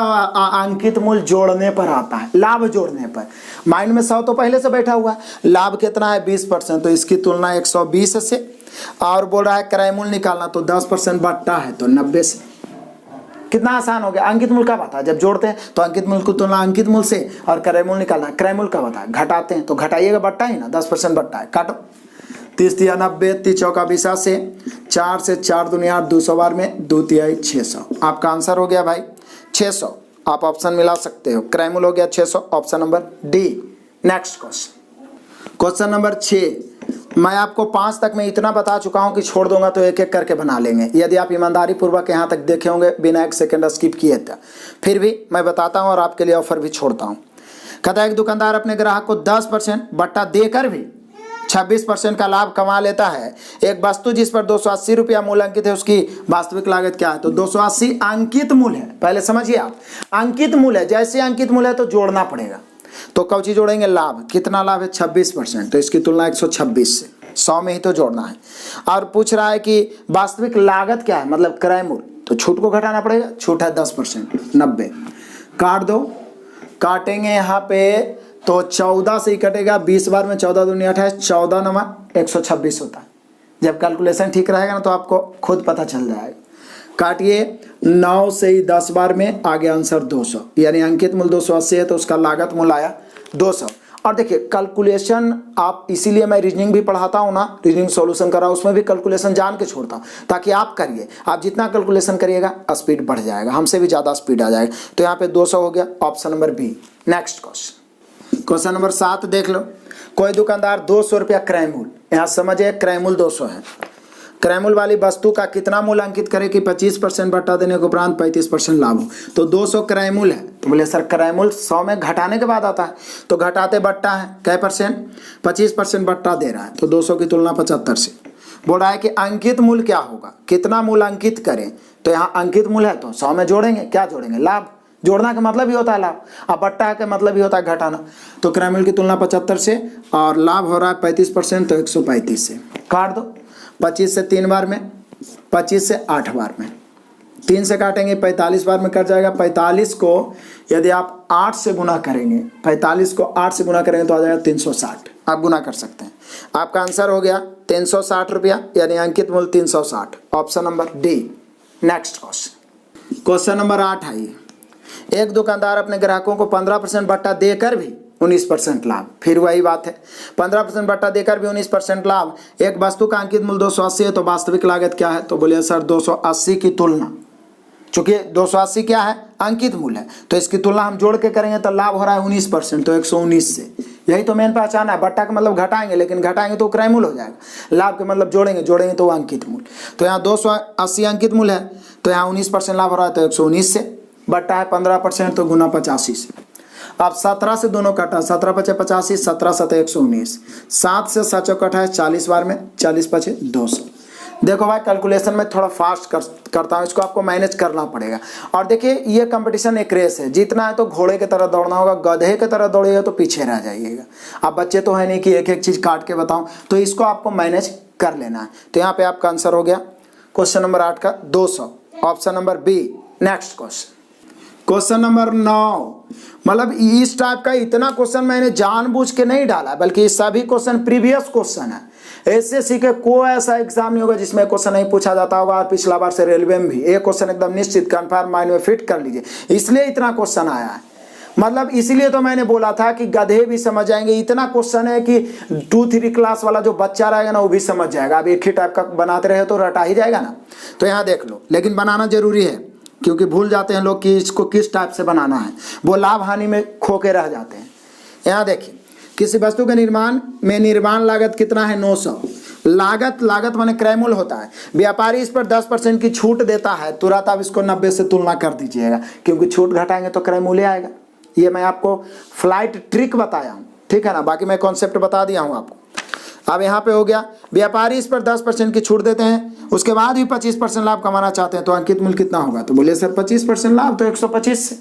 अंकित मूल्य जोड़ने पर आता है, लाभ जोड़ने पर। माइंड में 100 तो पहले से बैठा हुआ है, लाभ कितना है 20%, तो इसकी तुलना 120 से, और बोल रहा है क्रय मूल्य निकालना, तो 10% बट्टा है तो 90 से। कितना आसान हो गया। अंकित मूल्य कब आता है, जब जोड़ते हैं तो अंकित मूल्य को तुलना अंकित मूल्य से, और क्रय मूल्य निकालना। क्रय मूल्य कब आता है, घटाते हैं तो घटाइएगा, बट्टा ही ना, 10% बट्टा है। काटो, 30 या 90, 30 चौका 20 से 4 से 4 दुनिया 200 बार में 2 तिहाई 600। आपका आंसर हो गया भाई 600। आप ऑप्शन मिला सकते हो। क्रय मूल्य हो गया 600, option number D. Next question, question number 6। मैं आपको 5 तक में इतना बता चुका हूं कि छोड़ दूंगा तो एक एक करके बना लेंगे, यदि आप ईमानदारी पूर्वक यहां तक देखे होंगे बिना 1 सेकंड स्किप किए था। फिर भी मैं बताता हूं और आपके लिए ऑफर भी छोड़ता हूं। कहता है एक दुकानदार अपने ग्राहक को 10% बट्टा देकर भी 26% का लाभ कमा लेता है। एक वस्तु जिस पर 280 रुपया मूल्य अंकित है उसकी वास्तविक लागत क्या है, तो 280 अंकित मूल्य है। पहले समझिए आप, अंकित मूल्य है, जैसे अंकित मूल्य है तो जोड़ना पड़ेगा। तो कौची जोड़ेंगे, लाभ। कितना लाभ है 26%, तो इसकी तुलना 126 से, 100 में ही तो जोड़ना है। और पूछ रहा है कि वास्तविक लागत क्या है, मतलब क्रय मूल्य, तो छूट को घटाना पड़ेगा। छूट है 10%, 90। काट दो, काटेंगे यहाँ पे तो 14 से ही कटेगा, 20 बार में 14 दूनी 28, 14 नमा 126 होता है। जब कैलकुलेशन ठीक रहेगा ना तो आपको खुद पता चल जाएगा। काटिए, 9 से ही 10 बार में आगे आंसर 200, यानी अंकित मूल्य 280 है तो उसका लागत मूल्य आया 200। और देखिए कैलकुलेशन आप, इसीलिए मैं रीजनिंग भी पढ़ाता हूँ ना, रीजनिंग सॉल्यूशन करा, उसमें भी कैलकुलेशन जान के छोड़ता हूँ ताकि आप करिए। आप जितना कैलकुलेशन करिएगा स्पीड बढ़ जाएगा, हमसे भी ज़्यादा स्पीड आ जाएगा। तो यहाँ पे 200 हो गया, option number B. Next question, question number 7 देख लो। कोई दुकानदार 200 रुपया क्रय मूल्य, यहाँ समझिए क्रय मूल्य 200 है। क्रय मूल्य वाली वस्तु का कितना मूल्य अंकित करे कि 25% बट्टा देने के उपरांत 35% लाभ हो। तो 200 क्रय मूल्य है, तो बोले सर क्रय मूल्य 100 में घटाने के बाद आता है, तो घटाते बट्टा है कै परसेंट, 25% बट्टा दे रहा है, तो 200 की तुलना 75 से। बोल रहा है कि अंकित मूल्य क्या होगा, कितना मूल्य अंकित करें, तो यहाँ अंकित मूल्य है तो 100 में जोड़ेंगे, क्या जोड़ेंगे, लाभ। जोड़ना का मतलब ही होता है लाभ, अब बट्टा का मतलब ही होता है घटाना। तो क्रय मूल्य की तुलना 75 से, और लाभ हो रहा है 35%, तो 135 से। काट दो, 25 से 3 बार में, 25 से 8 बार में, 3 से काटेंगे 45 बार में कट जाएगा। 45 को यदि आप 8 से गुना करेंगे, 45 को 8 से गुना करेंगे तो आ जाएगा 360। आप गुना कर सकते हैं। आपका आंसर हो गया 360 रुपया, यानी अंकित मूल्य 360, option number D. Next question, question number 8 आइए। एक दुकानदार अपने ग्राहकों को 15% बट्टा देकर भी 19% लाभ। फिर वही बात है, 15% बट्टा देकर भी 19% लाभ। एक वस्तु का अंकित मूल्य 280 है तो वास्तविक लागत क्या है, तो बोलिए सर 280 की तुलना, चूंकि 280 क्या है अंकित मूल्य है, तो इसकी तुलना हम जोड़ के करेंगे तो लाभ हो रहा है 19%, तो 119 से। यही तो मेन पहचान है, बट्टा का मतलब घटाएंगे, लेकिन घटाएंगे तो क्रय मूल्य हो जाएगा। लाभ के मतलब जोड़ेंगे, जोड़ेंगे तो अंकित मूल्य। तो यहाँ 280 अंकित मूल्य है, तो यहाँ 19% लाभ हो रहा है तो 119 से। बट्टा है 15% तो गुना 85 से। अब 17 से दोनों कटा, 17 पचे 85, 17 सते 119, 7 से 7 कटा है 40 बार में, 40 पचे 200। देखो भाई कैलकुलेशन में थोड़ा फास्ट करता हूँ, इसको आपको मैनेज करना पड़ेगा। और देखिए ये कंपटीशन एक रेस है, जीतना है तो घोड़े की तरह दौड़ना होगा, गधे की तरह दौड़ेगा तो पीछे रह जाइएगा। अब बच्चे तो है नहीं कि एक एक चीज़ काट के बताऊँ, तो इसको आपको मैनेज कर लेना है। तो यहाँ पे आपका आंसर हो गया क्वेश्चन नंबर 8 का 200, option number B. Next question number 9, मतलब इस टाइप का इतना क्वेश्चन मैंने जानबूझ के नहीं डाला, बल्कि सभी क्वेश्चन प्रीवियस क्वेश्चन है। एसएससी के कोई ऐसा एग्जाम नहीं होगा जिसमें क्वेश्चन नहीं पूछा जाता होगा, और पिछला बार से रेलवे में भी एक क्वेश्चन एकदम निश्चित कन्फर्म माइंड में फिट कर लीजिए, इसलिए इतना क्वेश्चन आया है। मतलब इसलिए तो मैंने बोला था कि गधे भी समझ जाएंगे, इतना क्वेश्चन है कि 2-3 क्लास वाला जो बच्चा रहेगा ना वो भी समझ जाएगा। अब एक ही टाइप का बनाते रहे तो रटा ही जाएगा ना। तो यहाँ देख लो, लेकिन बनाना जरूरी है क्योंकि भूल जाते हैं लोग कि इसको किस टाइप से बनाना है, वो लाभ हानि में खो के रह जाते हैं। यहाँ देखिए, किसी वस्तु के निर्माण में निर्माण लागत कितना है 900। लागत माने क्रय मूल्य होता है। व्यापारी इस पर 10% की छूट देता है, तुरंत आप इसको 90 से तुलना कर दीजिएगा, क्योंकि छूट घटाएंगे तो क्रय मूल्य आएगा। ये मैं आपको फ्लाइट ट्रिक बताया हूँ, ठीक है ना, बाकी मैं कॉन्सेप्ट बता दिया हूँ आपको। अब यहाँ पे हो गया, व्यापारी इस पर 10% की छूट देते हैं, उसके बाद भी 25% लाभ कमाना चाहते हैं, तो अंकित मूल्य कितना होगा। तो बोलिए सर 25% लाभ, तो 125 से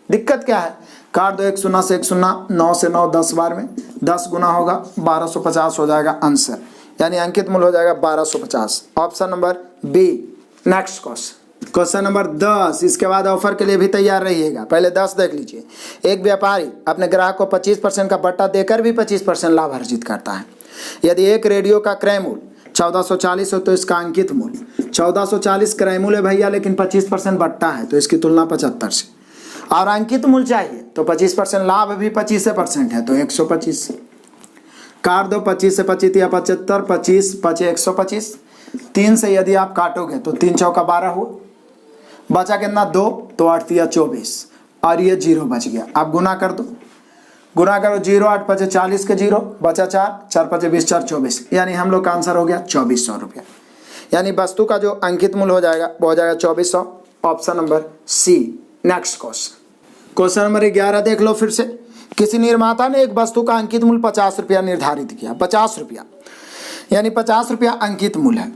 दिक्कत क्या है, काट दो 1 0 से 1 0, 9 से 9 10 बार में 10 गुना होगा 1250 हो जाएगा आंसर, यानी अंकित मूल्य हो जाएगा 1250, option number B. Next question number 10, इसके बाद ऑफर के लिए भी तैयार रहिएगा। पहले 10 देख लीजिए। एक व्यापारी अपने ग्राहक को 25% का बट्टा देकर भी 25% लाभ अर्जित करता है। यदि एक रेडियो का क्रय मूल्य 1440 हो तो इसका अंकित मूल्य 1440 क्रय मूल्य है भैया, लेकिन 25% बट्टा है तो इसकी तुलना 75 से, और अंकित मूल्य चाहिए तो 25% लाभ भी 25% है तो 125। काट दो 25 से 25 या 75, 25 पचे 125, 3 से यदि आप काटोगे तो 3 चौका 12 हुआ, बचा कितना 2, तो 8 या 24, और ये 0 बच गया। आप गुना कर दो, गुना करो 0 8 पचे 40 के 0 बचा 4, 4 पचे 20 4 24, यानी हम लोग का आंसर हो गया 2400 रुपया। यानी वस्तु का जो अंकित मूल्य हो जाएगा वो हो जाएगा 2400, option number C. Next question number 11 देख लो फिर से। किसी निर्माता ने एक वस्तु का अंकित मूल्य 50 रुपया निर्धारित किया, 50 रुपया, यानी 50 रुपया अंकित मूल्य है,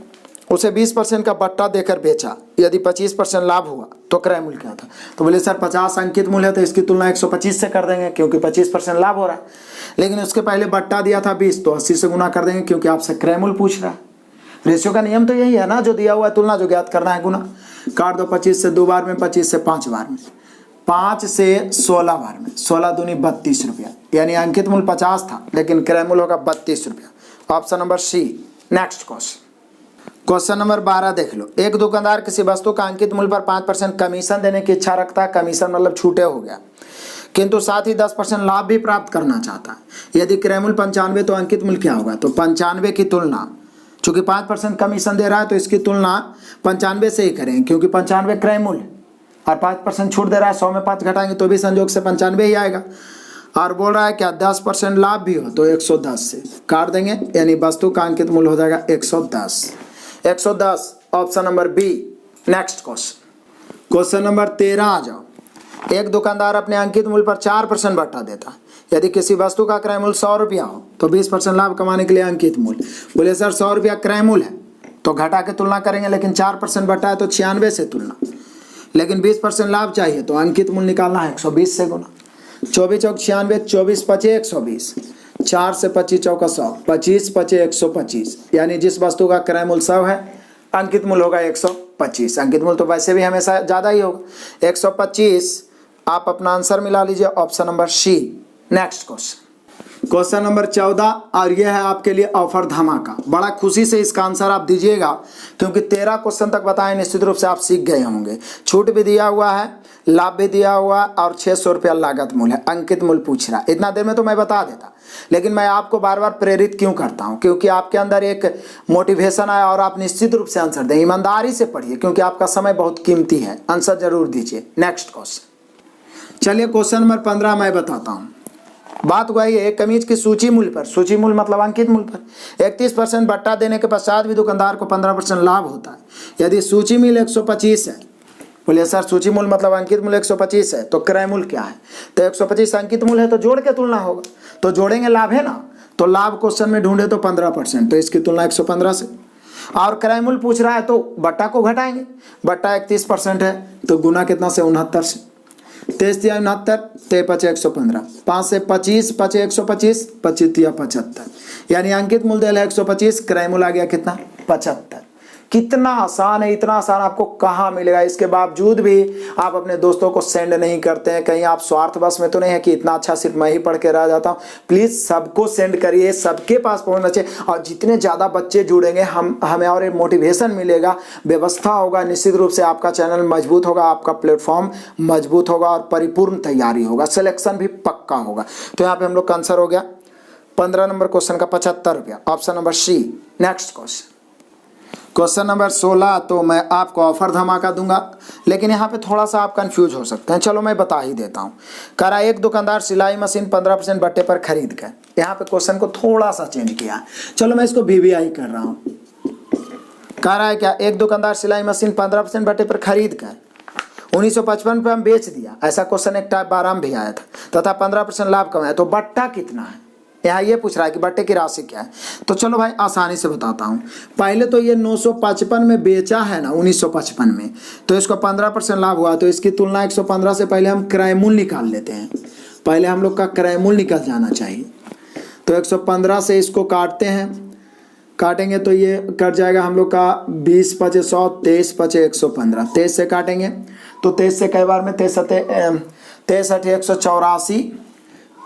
उसे 20% का बट्टा देकर बेचा, यदि 25% लाभ हुआ तो क्रय मूल्य क्या था। तो बोले सर 50 अंकित मूल्य है तो इसकी तुलना 125 से कर देंगे क्योंकि 25% लाभ हो रहा है, लेकिन उसके पहले बट्टा दिया था 20 तो 80 से गुना कर देंगे क्योंकि आपसे क्रय मूल्य पूछ रहा है। रेशियो का नियम तो यही है ना, जो दिया हुआ है तुलना जो ज्ञात करना है गुना। काट दो 25 से 2 बार में, 25 से 5 बार में, 5 से 16 बार में, 16 दूनी 32 रुपया, यानी अंकित मूल्य 50 था लेकिन क्रय मूल्य होगा 32 रुपया, option number C. Next question number 12 देख लो। एक दुकानदार किसी वस्तु का अंकित मूल्य पर 5% कमीशन देने की इच्छा रखता है, कमीशन मतलब छूटे हो गया, किंतु साथ ही 10% लाभ भी प्राप्त करना चाहता है। यदि क्रय मूल्य 95 तो अंकित मूल्य क्या होगा। तो 95 की तुलना, चूंकि 5% कमीशन दे रहा है तो इसकी तुलना 95 से ही करें क्योंकि 95 क्रय मूल्य और 5% छूट दे रहा है, 100 में 5 घटाएंगे तो भी संयोग से 95 ही आएगा। और बोल रहा है क्या 10% लाभ भी हो तो 110 से काट देंगे, यानी वस्तु का अंकित मूल्य हो जाएगा 110, 110, option number B. Next question number 13 आ जाओ। एक दुकानदार अपने अंकित मूल्य पर 4% बट्टा देता है। यदि किसी वस्तु का क्रय मूल्य 100 रुपया हो तो 20% लाभ कमाने के लिए अंकित मूल्य। बोले सर 100 रुपया क्रय मूल्य है तो घटा के तुलना करेंगे, लेकिन 4% बट्टा है तो 96 से तुलना, लेकिन 20% लाभ चाहिए तो अंकित मूल्य निकालना है 120 से गुना। 24 चौक 96, 24 पचे 120, 4 से 25 चौका 100, 25 पचे 125, यानी जिस वस्तु का क्रय मूल्य 100 है अंकित मूल्य होगा 125। अंकित मूल्य तो वैसे भी हमेशा ज़्यादा ही होगा 125। आप अपना आंसर मिला लीजिए, option number C. Next question number 14, और यह है आपके लिए ऑफर धमाका। बड़ा खुशी से इसका आंसर आप दीजिएगा क्योंकि 13 क्वेश्चन तक बताएं, निश्चित रूप से आप सीख गए होंगे। छूट भी दिया हुआ है, लाभ भी दिया हुआ और 600 रुपया लागत मूल्य है, अंकित मूल्य पूछ रहा है। इतना देर में तो मैं बता देता, लेकिन मैं आपको बार बार प्रेरित क्यों करता हूं, क्योंकि आपके अंदर एक मोटिवेशन आया और आप निश्चित रूप से आंसर दें। ईमानदारी से पढ़िए क्योंकि आपका समय बहुत कीमती है, आंसर जरूर दीजिए। नेक्स्ट क्वेश्चन, चलिए क्वेश्चन नंबर 15 मैं बताता हूँ। बात वही है, एक कमीज की सूची मूल्य पर, सूची मूल्य मतलब अंकित मूल्य पर 31% बट्टा देने के पश्चात भी दुकानदार को 15% लाभ होता है। यदि सूची मूल्य 125 है बोलिए सर सूची मूल्य मतलब अंकित मूल्य 125 है, तो क्रय मूल्य क्या है? तो 125 अंकित मूल्य है तो जोड़ के तुलना होगा, तो जोड़ेंगे लाभ है ना, तो लाभ क्वेश्चन में ढूंढे तो 15%, तो इसकी तुलना 115 से। और क्रय मूल्य पूछ रहा है तो बट्टा को घटाएंगे, बट्टा 31% है तो गुना कितना से 69 से, 23 या 69, 23 115, 5 से 25, 5 125, 25 या 75, यानी अंकित मूल्य है 125, क्रय मूल्य आ गया कितना 75। कितना आसान है, इतना आसान आपको कहाँ मिलेगा। इसके बावजूद भी आप अपने दोस्तों को सेंड नहीं करते हैं, कहीं आप स्वार्थवश में तो नहीं है कि इतना अच्छा सिर्फ मैं ही पढ़ के रह जाता हूँ। प्लीज़ सबको सेंड करिए, सबके पास पहुँचना चाहिए, और जितने ज़्यादा बच्चे जुड़ेंगे हमें और एक मोटिवेशन मिलेगा, व्यवस्था होगा, निश्चित रूप से आपका चैनल मजबूत होगा, आपका प्लेटफॉर्म मजबूत होगा और परिपूर्ण तैयारी होगा, सिलेक्शन भी पक्का होगा। तो यहाँ पर हम लोग का आंसर हो गया 15 नंबर क्वेश्चन का 75 रुपया, option number C. Next question number 16, तो मैं आपको ऑफर धमाका दूंगा, लेकिन यहाँ पे थोड़ा सा आप कंफ्यूज हो सकते हैं, चलो मैं बता ही देता हूँ। कह रहा है एक दुकानदार सिलाई मशीन 15% बट्टे पर खरीद कर, यहाँ पे क्वेश्चन को थोड़ा सा चेंज किया, चलो मैं इसको VVI कर रहा हूँ। कह रहा है क्या, एक दुकानदार सिलाई मशीन 15% बट्टे पर खरीद कर 1955 पे हम बेच दिया, ऐसा क्वेश्चन एक टाइप 12 में भी आया था, तथा 15% लाभ कमाया, तो बट्टा कितना है, यहाँ ये पूछ रहा है कि बट्टे की राशि क्या है। तो चलो भाई आसानी से बताता हूँ। पहले तो ये 955 में बेचा है ना, 1955 में, तो इसको 15% लाभ हुआ, तो इसकी तुलना 115 से पहले हम क्रय मूल्य निकाल लेते हैं। पहले हम लोग का क्रय मूल्य निकल जाना चाहिए, तो 115 से इसको काटते हैं, काटेंगे तो ये कट जाएगा हम लोग का 20 × 5 100, 23 × 5 115, 23 से काटेंगे तो 23 से कई बार में 63 184,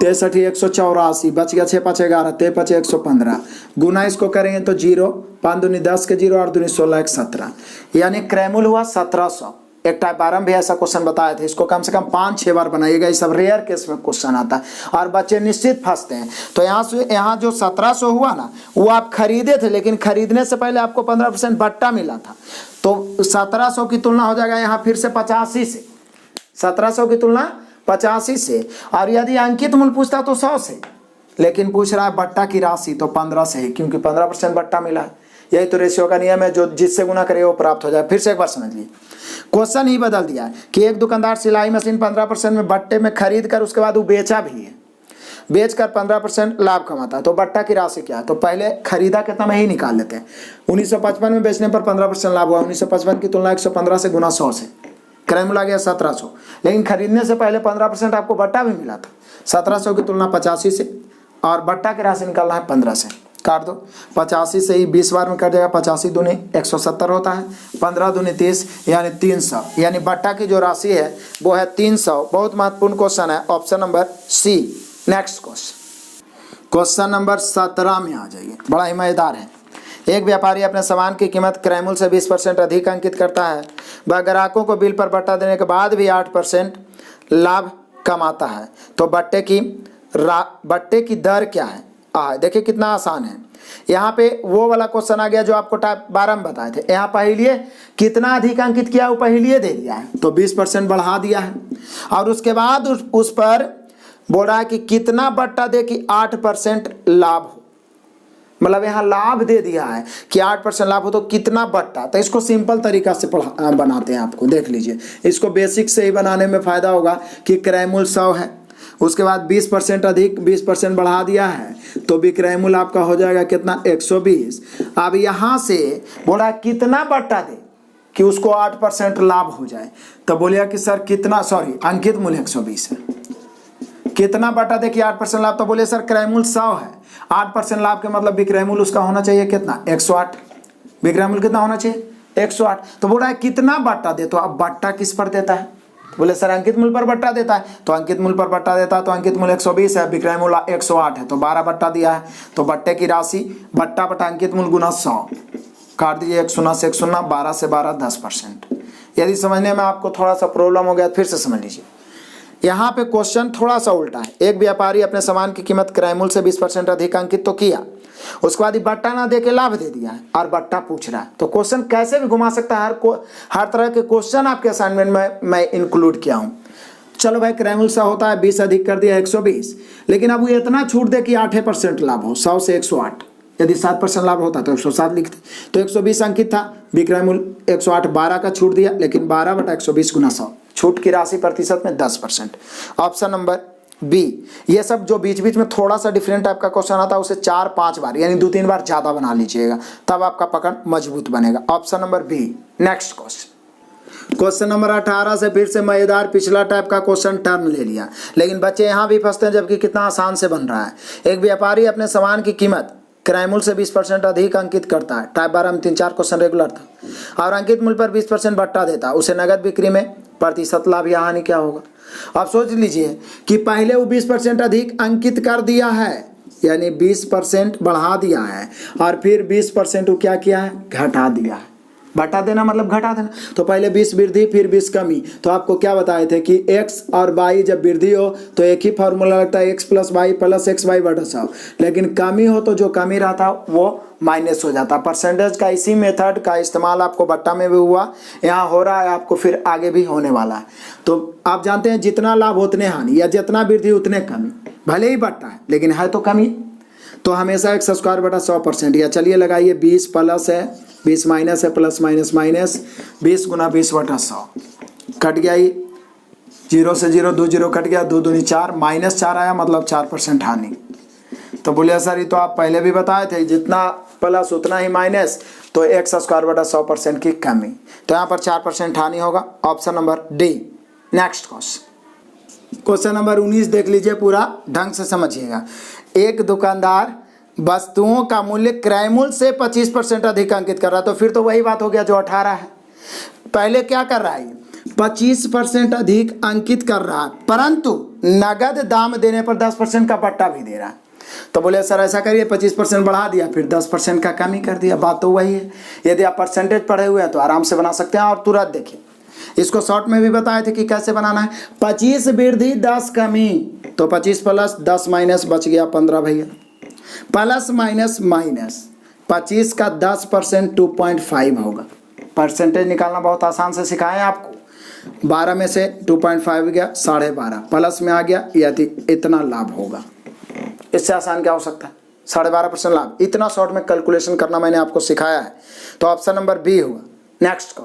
63 184, बच गया 6 × 5 11, 23 × 5 115, गुना इसको करेंगे तो 0, 5 दूनी 10 के 0, 8 दूनी 16 1 17, यानी क्रय मूल्य हुआ 1700। एक टाइप 12 में भी ऐसा क्वेश्चन बताए थे, इसको कम से कम 5-6 बार बनाइएगा, ये सब रेयर केस में क्वेश्चन आता है और बच्चे निश्चित फंसते हैं। तो यहाँ जो 1700 हुआ ना, वो आप खरीदे थे, लेकिन खरीदने से पहले आपको 15% बट्टा मिला था, तो 1700 की तुलना हो जाएगा यहाँ फिर से 85 से, 1700 की तुलना 85 से, और यदि अंकित मूल्य पूछता तो 100 से, लेकिन पूछ रहा है बट्टा की राशि तो 15 से ही, क्योंकि 15% बट्टा मिला है। यही तो रेशियो का नियम है, जो जिससे गुना करे वो प्राप्त हो जाए। फिर से एक बार समझिए, क्वेश्चन ही बदल दिया है कि एक दुकानदार सिलाई मशीन 15% में बट्टे में खरीद कर उसके बाद वो बेचा भी है, बेचकर 15% लाभ कमाता है, तो बट्टा की राशि क्या है। तो पहले खरीदा कितना में ही निकाल लेते हैं। 1955 में बेचने पर 15% लाभ हुआ, 1955 की तुलना 115 से गुना 100 से, क्रय मूल्य आ गया 1700, लेकिन खरीदने से पहले 15% आपको बट्टा भी मिला था। 1700 की तुलना 85 से, और बट्टा की राशि निकालना है 15 से, काट दो 85 से ही 20 बार में कट जाएगा, 85 दूनी 170 होता है, 15 दूनी 30 यानी 300, यानी बट्टा की जो राशि है वो है 300। बहुत महत्वपूर्ण क्वेश्चन है, option number C. Next question number 17 में आ जाइए, बड़ा ही मजेदार है। एक व्यापारी अपने सामान की कीमत क्रय मूल्य से 20% अधिक अंकित करता है, वह ग्राहकों को बिल पर बट्टा देने के बाद भी 8% लाभ कमाता है, तो बट्टे की दर क्या है। देखिए कितना आसान है। यहाँ पे वो वाला क्वेश्चन आ गया जो आपको टाइप 12 में बताए थे। यहाँ पहले कितना अधिक अंकित किया वो पहले दे दिया है, तो 20% बढ़ा दिया है, और उसके बाद उस पर बोल रहा है कि कितना बट्टा दे कि 8% लाभ हो, मतलब यहाँ लाभ दे दिया है कि 8% लाभ हो, तो कितना बट्टा। तो इसको सिंपल तरीका से बनाते हैं, आपको देख लीजिए, इसको बेसिक से ही बनाने में फ़ायदा होगा कि क्रय मूल्य 100 है, उसके बाद 20% अधिक 20% बढ़ा दिया है, तो विक्रय मूल्य आपका हो जाएगा कितना 120। अब यहाँ से बोला कितना बट्टा दे कि उसको 8% लाभ हो जाए, तो बोलिए कि सर कितना, सॉरी अंकित मूल्य 120 है, कितना बट्टा दे कि 8% लाभ, तो बोलिए सर क्रय मूल्य 100 है, 8% लाभ के मतलब विक्रय मूल्य उसका होना चाहिए कितना 108, विक्रय मूल्य कितना होना चाहिए 108। तो बोल रहा है कितना बट्टा दे, तो अब बट्टा किस पर देता है, बोले सर अंकित मूल्य पर बट्टा देता है, तो अंकित मूल्य पर बट्टा देता है, तो अंकित मूल्य 120 है, विक्रय मूल्य 108 है, तो 12 बट्टा दिया है, तो बट्टे की राशि बट्टा बटा अंकित मूल्य गुना 100, काट दीजिए 1 0 से 1 0, 12 से 12 10%। यदि समझने में आपको थोड़ा सा प्रॉब्लम हो गया फिर से समझ लीजिए। यहाँ पे क्वेश्चन थोड़ा सा उल्टा है। एक व्यापारी अपने सामान की कीमत क्रय मूल्य से 20% अधिक अंकित तो किया, उसके बाद बट्टा ना दे के लाभ दे दिया है और बट्टा पूछ रहा है, तो क्वेश्चन कैसे भी घुमा सकता है। हर तरह के क्वेश्चन आपके असाइनमेंट में मैं इंक्लूड किया हूँ। चलो भाई क्रय मूल्य सा होता है 20 अधिक कर दिया 120, लेकिन अब वो इतना छूट दे कि 8% लाभ हो, 100 से 108, यदि 7% लाभ होता तो 107 लिखते। तो 120 अंकित था, विक्रय मूल्य 108, 12 का छूट दिया, लेकिन 12/120 गुना 100, छूट की राशि प्रतिशत में 10%। Option number B. ये सब जो बीच बीच में थोड़ा सा डिफरेंट टाइप का क्वेश्चन आता है उसे 4-5 बार यानी 2-3 बार ज़्यादा बना लीजिएगा, तब आपका पकड़ मजबूत बनेगा। Option number B. Next question number 18 से फिर से मजेदार पिछला टाइप का क्वेश्चन टर्न ले लिया, लेकिन बच्चे यहाँ भी फंसते हैं, जबकि कितना आसान से बन रहा है। एक व्यापारी अपने सामान की कीमत क्रय मूल्य से 20% अधिक अंकित करता है। टाइप 12 में 3-4 क्वेश्चन रेगुलर था, और अंकित मूल्य पर 20% बट्टा देता है। उसे नगद बिक्री में प्रतिशत लाभ या हानि क्या होगा? अब सोच लीजिए कि पहले वो 20% अधिक अंकित कर दिया है, यानी 20% बढ़ा दिया है, और फिर 20% वो क्या किया है? घटा दिया है। बटा देना मतलब घटा देना। तो पहले 20 वृद्धि फिर 20 कमी। तो आपको क्या बताए थे कि x और y जब वृद्धि हो तो एक ही फॉर्मूला लगता है, x + y + xy/100, लेकिन कमी हो तो जो कमी रहता वो माइनस हो जाता। परसेंटेज का इसी मेथड का इस्तेमाल आपको बट्टा में भी हुआ, यहाँ हो रहा है आपको, फिर आगे भी होने वाला है। तो आप जानते हैं जितना लाभ उतने हानि, या जितना वृद्धि उतने कमी, भले ही बट्टा है लेकिन है तो कमी। तो हमेशा x² 100%, या चलिए लगाइए 20 प्लस है 20 माइनस है, प्लस माइनस माइनस 20 गुना 20/100, कट गया ही 0 से 0, 2 0 कट गया, 2 दूनी 4, -4 आया मतलब 4% हानि। तो बोलिए सर ये तो आप पहले भी बताए थे, जितना प्लस उतना ही माइनस, तो x² 100% की कमी। तो यहाँ पर 4% हानि होगा। Option number D. Next question number 19 देख लीजिए, पूरा ढंग से समझिएगा। एक दुकानदार वस्तुओं का मूल्य क्रय मूल्य से 25% अधिक अंकित कर रहा है। तो फिर तो वही बात हो गया जो 18 है। पहले क्या कर रहा है? 25% अधिक अंकित कर रहा है, परंतु नगद दाम देने पर 10% का बट्टा भी दे रहा है। तो बोले सर ऐसा करिए 25% बढ़ा दिया, फिर 10% का कमी कर दिया। बात तो वही है। यदि आप परसेंटेज पढ़े हुए हैं तो आराम से बना सकते हैं। और तुरंत देखिए, इसको शॉर्ट में भी बताए थे कि कैसे बनाना है। 25 वृद्धि 10 कमी, तो 25 प्लस 10 माइनस बच गया 15 भैया, प्लस माइनस माइनस 25 का 10% 2.5 होगा। परसेंटेज निकालना बहुत आसान से सिखाएं आपको। 12 में से 2.5 गया 12.5, प्लस में आ गया, यदि इतना लाभ होगा। इससे आसान क्या हो सकता है? 12.5% लाभ। इतना शॉर्ट में कैलकुलेशन करना मैंने आपको सिखाया है। तो ऑप्शन नंबर बी होगा। नेक्स्ट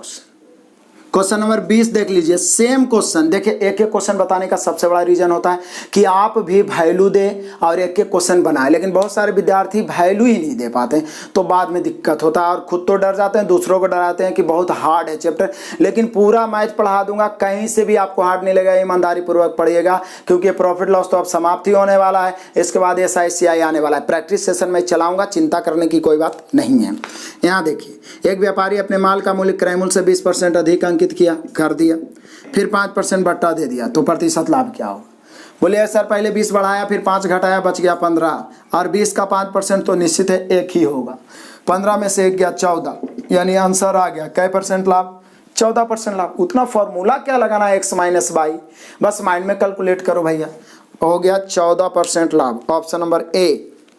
क्वेश्चन नंबर 20 देख लीजिए। सेम क्वेश्चन देखिए, एक एक क्वेश्चन बताने का सबसे बड़ा रीजन होता है कि आप भी वैल्यू दें और एक एक क्वेश्चन बनाएं, लेकिन बहुत सारे विद्यार्थी वैल्यू ही नहीं दे पाते, तो बाद में दिक्कत होता है और खुद तो डर जाते हैं, दूसरों को डराते हैं कि बहुत हार्ड है चैप्टर। लेकिन पूरा मैथ पढ़ा दूंगा, कहीं से भी आपको हार्ड नहीं लगेगा। ईमानदारी पूर्वक पढ़िएगा, क्योंकि प्रॉफिट लॉस तो अब समाप्ति होने वाला है। इसके बाद SICI आने वाला है। प्रैक्टिस सेशन में चलाऊंगा, चिंता करने की कोई बात नहीं है। यहाँ देखिए, एक व्यापारी अपने माल का मूल्य क्रय मूल्य से 20% अधिक अंकित किया कर दिया, फिर 5% बट्टा दे दिया, तो प्रतिशत लाभ क्या होगा? बोले सर पहले 20 बढ़ाया, फिर 5 घटाया, बच गया 15, और 20 का 5% तो निश्चित है एक ही होगा। 15 में से 1 गया 14, यानी आंसर आ गया कै % लाभ? 14% लाभ। उतना फॉर्मूला क्या लगाना है x - y, बस माइंड में कैलकुलेट करो भैया, हो गया 14% लाभ। Option number A.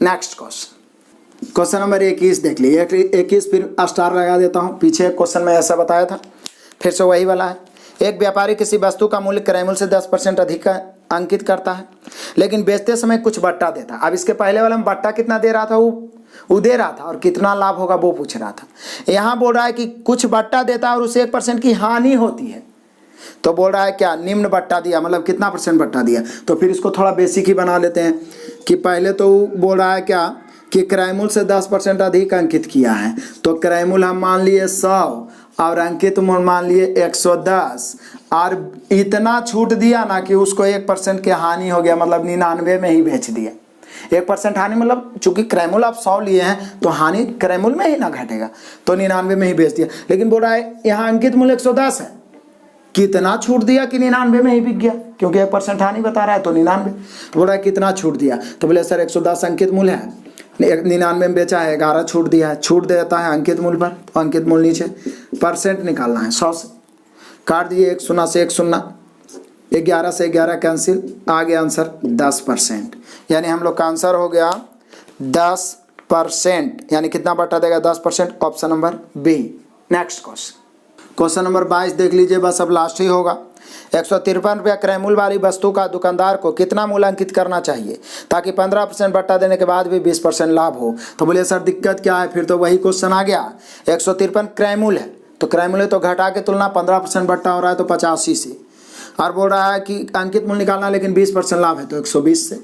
Next question number 21 देख लीजिए। 21 फिर स्टार लगा देता हूँ, पीछे क्वेश्चन में ऐसा बताया था, फिर से वही वाला है। एक व्यापारी किसी वस्तु का मूल्य क्रय मूल्य से 10% अधिक अंकित करता है, लेकिन बेचते समय कुछ बट्टा देता है। अब इसके पहले वाले में बट्टा कितना दे रहा था? वो दे रहा था, और कितना लाभ होगा वो पूछ रहा था। यहाँ बोल रहा है कि कुछ बट्टा देता है और उसे 1% की हानि होती है। तो बोल रहा है क्या? निम्न बट्टा दिया, मतलब कितना % बट्टा दिया। तो फिर इसको थोड़ा बेसिक ही बना लेते हैं कि पहले तो बोल रहा है क्या कि क्रय मूल्य से 10% अधिक अंकित किया है। तो क्रय मूल्य हम मान लिए 100 और अंकित मूल्य मान लिए 110, और इतना छूट दिया ना कि उसको 1% की हानि हो गया, मतलब 99 में ही बेच दिया। 1% हानि मतलब चूंकि क्रय मूल्य आप 100 लिए हैं तो हानि क्रय मूल्य में ही ना घटेगा, तो 99 में ही बेच दिया। लेकिन बोल रहा है यहाँ अंकित मूल्य 110 है, कितना छूट दिया कि 99 में ही बिक गया, क्योंकि 1% हानि बता रहा है तो 99। तो बोल रहा है कितना छूट दिया? तो बोले सर 110 अंकित मूल्य है, 99 में बेचा है, 11 छूट दिया है। छूट देता है अंकित मूल्य पर, तो अंकित मूल्य नीचे परसेंट निकालना है 100 से, काट दिए 1 0 से 1 0, 11 से 11 कैंसिल, आ गया आंसर 10%। यानी हम लोग का आंसर हो गया 10%, यानी कितना बट्टा देगा? 10%। Option number B. Next question number 22 देख लीजिए, बस अब लास्ट ही होगा। ₹153 क्रय मूल्य वाली वस्तु का दुकानदार को कितना मूल्य अंकित करना चाहिए ताकि 15% बट्टा देने के बाद भी 20% लाभ हो। तो बोलिए सर दिक्कत क्या है, फिर तो वही क्वेश्चन आ गया। 153 क्रय मूल्य है तो क्रय मूल्य तो घटा के तुलना 15% बट्टा हो रहा है तो 85 से, और बोल रहा है कि अंकित मूल्य निकालना लेकिन 20% लाभ है तो 120 से।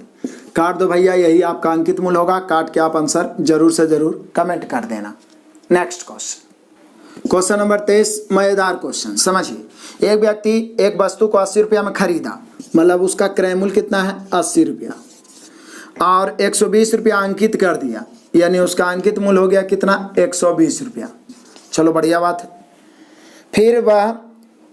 काट दो भैया, यही आपका अंकित मूल्य होगा। काट के आप आंसर जरूर से जरूर कमेंट कर देना। नेक्स्ट क्वेश्चन नंबर 23, मजेदार क्वेश्चन समझिए। एक व्यक्ति एक वस्तु को 80 रुपया में खरीदा, मतलब उसका क्रय मूल्य कितना है 80 रुपया, और 120 रुपया अंकित कर दिया, यानी उसका अंकित मूल्य हो गया कितना 120 रुपया। चलो बढ़िया बात है। फिर वह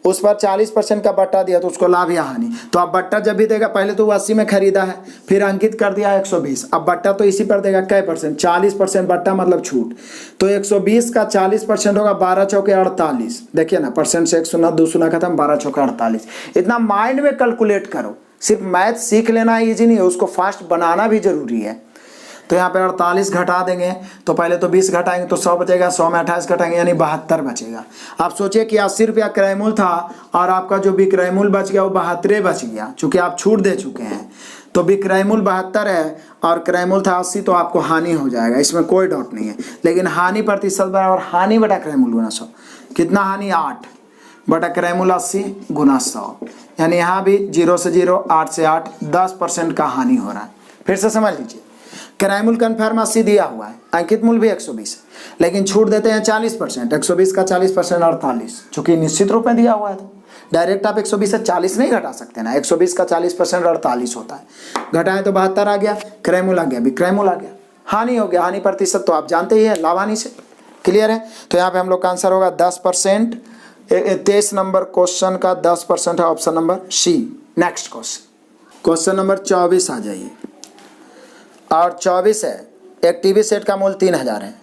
उस पर 40% का बट्टा दिया तो उसको लाभ या हानि। तो अब बट्टा जब भी देगा, पहले तो वो 80 में खरीदा है, फिर अंकित कर दिया 120, अब बट्टा तो इसी पर देगा कै परसेंट, 40% बट्टा मतलब छूट। तो 120 का 40% होगा 12 चौके 48। देखिए ना, परसेंट से 1 शून्य 2 शून्य खत्म, 12 चौके 48। इतना माइंड में कैलकुलेट करो। सिर्फ मैथ सीख लेना ईजी नहीं है, उसको फास्ट बनाना भी जरूरी है। तो यहाँ पे 48 घटा देंगे तो पहले तो 20 घटाएंगे तो 100 बचेगा, 100 में 28 घटाएंगे यानी 72 बचेगा। आप सोचिए कि 80 रुपया क्रय मूल्य था और आपका जो विक्रय मूल्य बच गया वो 72 बच गया, चूंकि आप छूट दे चुके हैं। तो विक्रय मूल्य 72 है और क्रय मूल्य था 80, तो आपको हानि हो जाएगा, इसमें कोई डाउट नहीं है। लेकिन हानि प्रतिशत बराबर हानि बटा क्रय मूल्य गुना 100। कितना हानि 8 बटा क्रय मूल्य 80 गुना 100, यानी यहाँ भी 0 से 0, 8 से 8, 10% का हानि हो रहा है। फिर से समझ लीजिए, क्रय मूल्य कन्फर्म 80 दिया हुआ है, अंकित मूल्य भी 120 है, लेकिन छूट देते हैं 40%। 120 का 40% 48, चूंकि निश्चित रूप में दिया हुआ है तो डायरेक्ट आप 120 से 40 नहीं घटा सकते ना। 120 का 40% 48 होता है, घटाएं तो 72 आ गया, क्रय मूल्य आ गया, विक्रय मूल्य आ गया, हानि हो गया। हानि प्रतिशत तो आप जानते ही है, लाभ हानि से। क्लियर है? तो यहाँ पे हम लोग का आंसर होगा 10%। 23 नंबर क्वेश्चन का 10% है option number C. Next question number 24 आ जाइए, और 24 है, एक टीवी सेट का मूल्य 3000 है।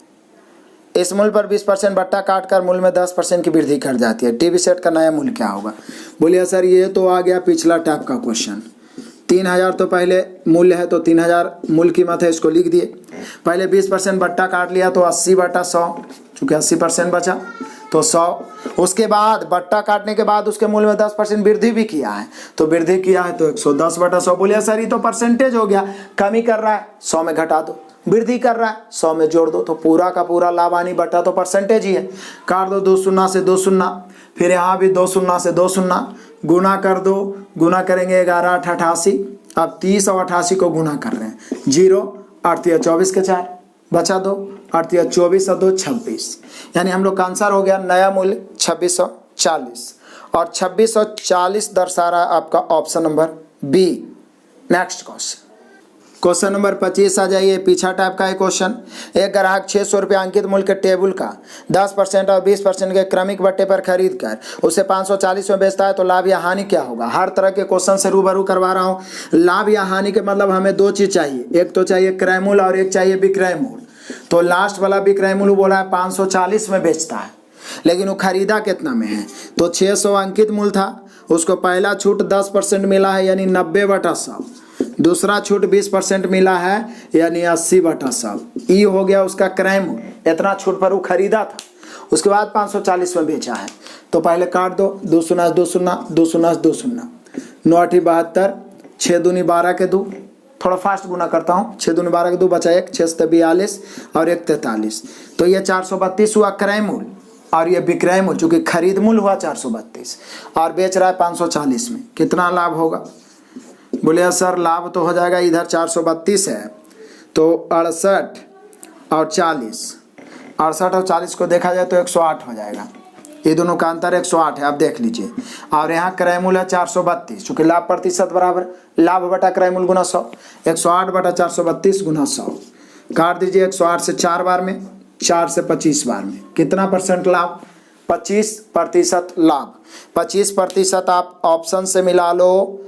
इस मूल्य पर 20% बट्टा काटकर मूल्य में 10% की वृद्धि कर जाती है। टीवी सेट का नया मूल्य क्या होगा? बोलिए सर ये तो आ गया पिछला टाइप का क्वेश्चन। 3000 तो पहले मूल्य है तो 3000 मूल्य कीमत है, इसको लिख दिए। पहले 20% बट्टा काट लिया तो 80 बटा 100, चूँकि 80% बचा तो 100। उसके बाद बट्टा काटने के बाद उसके मूल्य में 10% वृद्धि भी किया है, तो वृद्धि किया है तो 110 बटा 100। बोलिए सर ये तो परसेंटेज हो गया, कमी कर रहा है 100 में घटा दो, वृद्धि कर रहा है 100 में जोड़ दो, तो पूरा का पूरा लाभ हानि बट्टा तो परसेंटेज ही है। काट दो 2 शून्य से 2 शून्य, फिर यहाँ भी 2 शून्य से 2 शून्य, गुना कर दो, गुना करेंगे 11 8 88। अब 30 और 88 को गुना कर रहे हैं, 0 8 24 के 4 बचा 2, 8 24 और 2 26, यानी हम लोग का आंसर हो गया नया मूल्य 2640, और 2640 दर्शा रहा है आपका option number B. Next question number 25 आ जाइए, पीछा टाइप का है क्वेश्चन। एक ग्राहक 600 रुपये अंकित मूल्य के टेबल का 10% और 20% के क्रमिक बट्टे पर खरीद कर उसे 540 में बेचता है, तो लाभ या हानि क्या होगा? हर तरह के क्वेश्चन से रूबरू करवा रहा हूँ। लाभ या हानि के मतलब हमें 2 चीज़ चाहिए, एक तो चाहिए क्रय मूल्य और एक चाहिए विक्रय मूल्य। तो लास्ट वाला विक्रय मूल्य बोला है 540 में बेचता है, लेकिन वो खरीदा कितना में है? तो 600 अंकित मूल्य था, उसको पहला छूट 10% मिला है यानी 90 बटा 100, दूसरा छूट 20% मिला है यानी 80 बटा 100। ई हो गया उसका क्रय मूल्य, इतना छूट पर वो खरीदा था, उसके बाद 540 में बेचा है। तो पहले काट दो, 2 शून्य 2 शून्य 2 शून्य 2 शून्य, 9 8 72, 6 दूनी 12 के 2, थोड़ा फास्ट गुना करता हूँ, 6 दूनी 12 के 2 बचा 1, 6 से 42 और 1 43, तो ये 432 हुआ क्रय मूल्य, और ये विक्रय मूल्य चूँकि खरीद मूल्य हुआ 432 और बेच रहा है 540 में। कितना लाभ होगा? बोले सर लाभ तो हो जाएगा, इधर 432 है तो 68 और 40, 68 और 40 को देखा जाए तो 108 हो जाएगा। ये दोनों का अंतर 108 है, आप देख लीजिए। और यहाँ क्रय मूल्य है 432, चूँकि लाभ प्रतिशत बराबर लाभ बटा क्रय मूल्य गुना 100, 108 बटा 432 गुना 100। काट दीजिए 108 से 4 बार में, 4 से 25 बार में, कितना परसेंट लाभ? 25% लाभ। 25% आप ऑप्शन से मिला लो,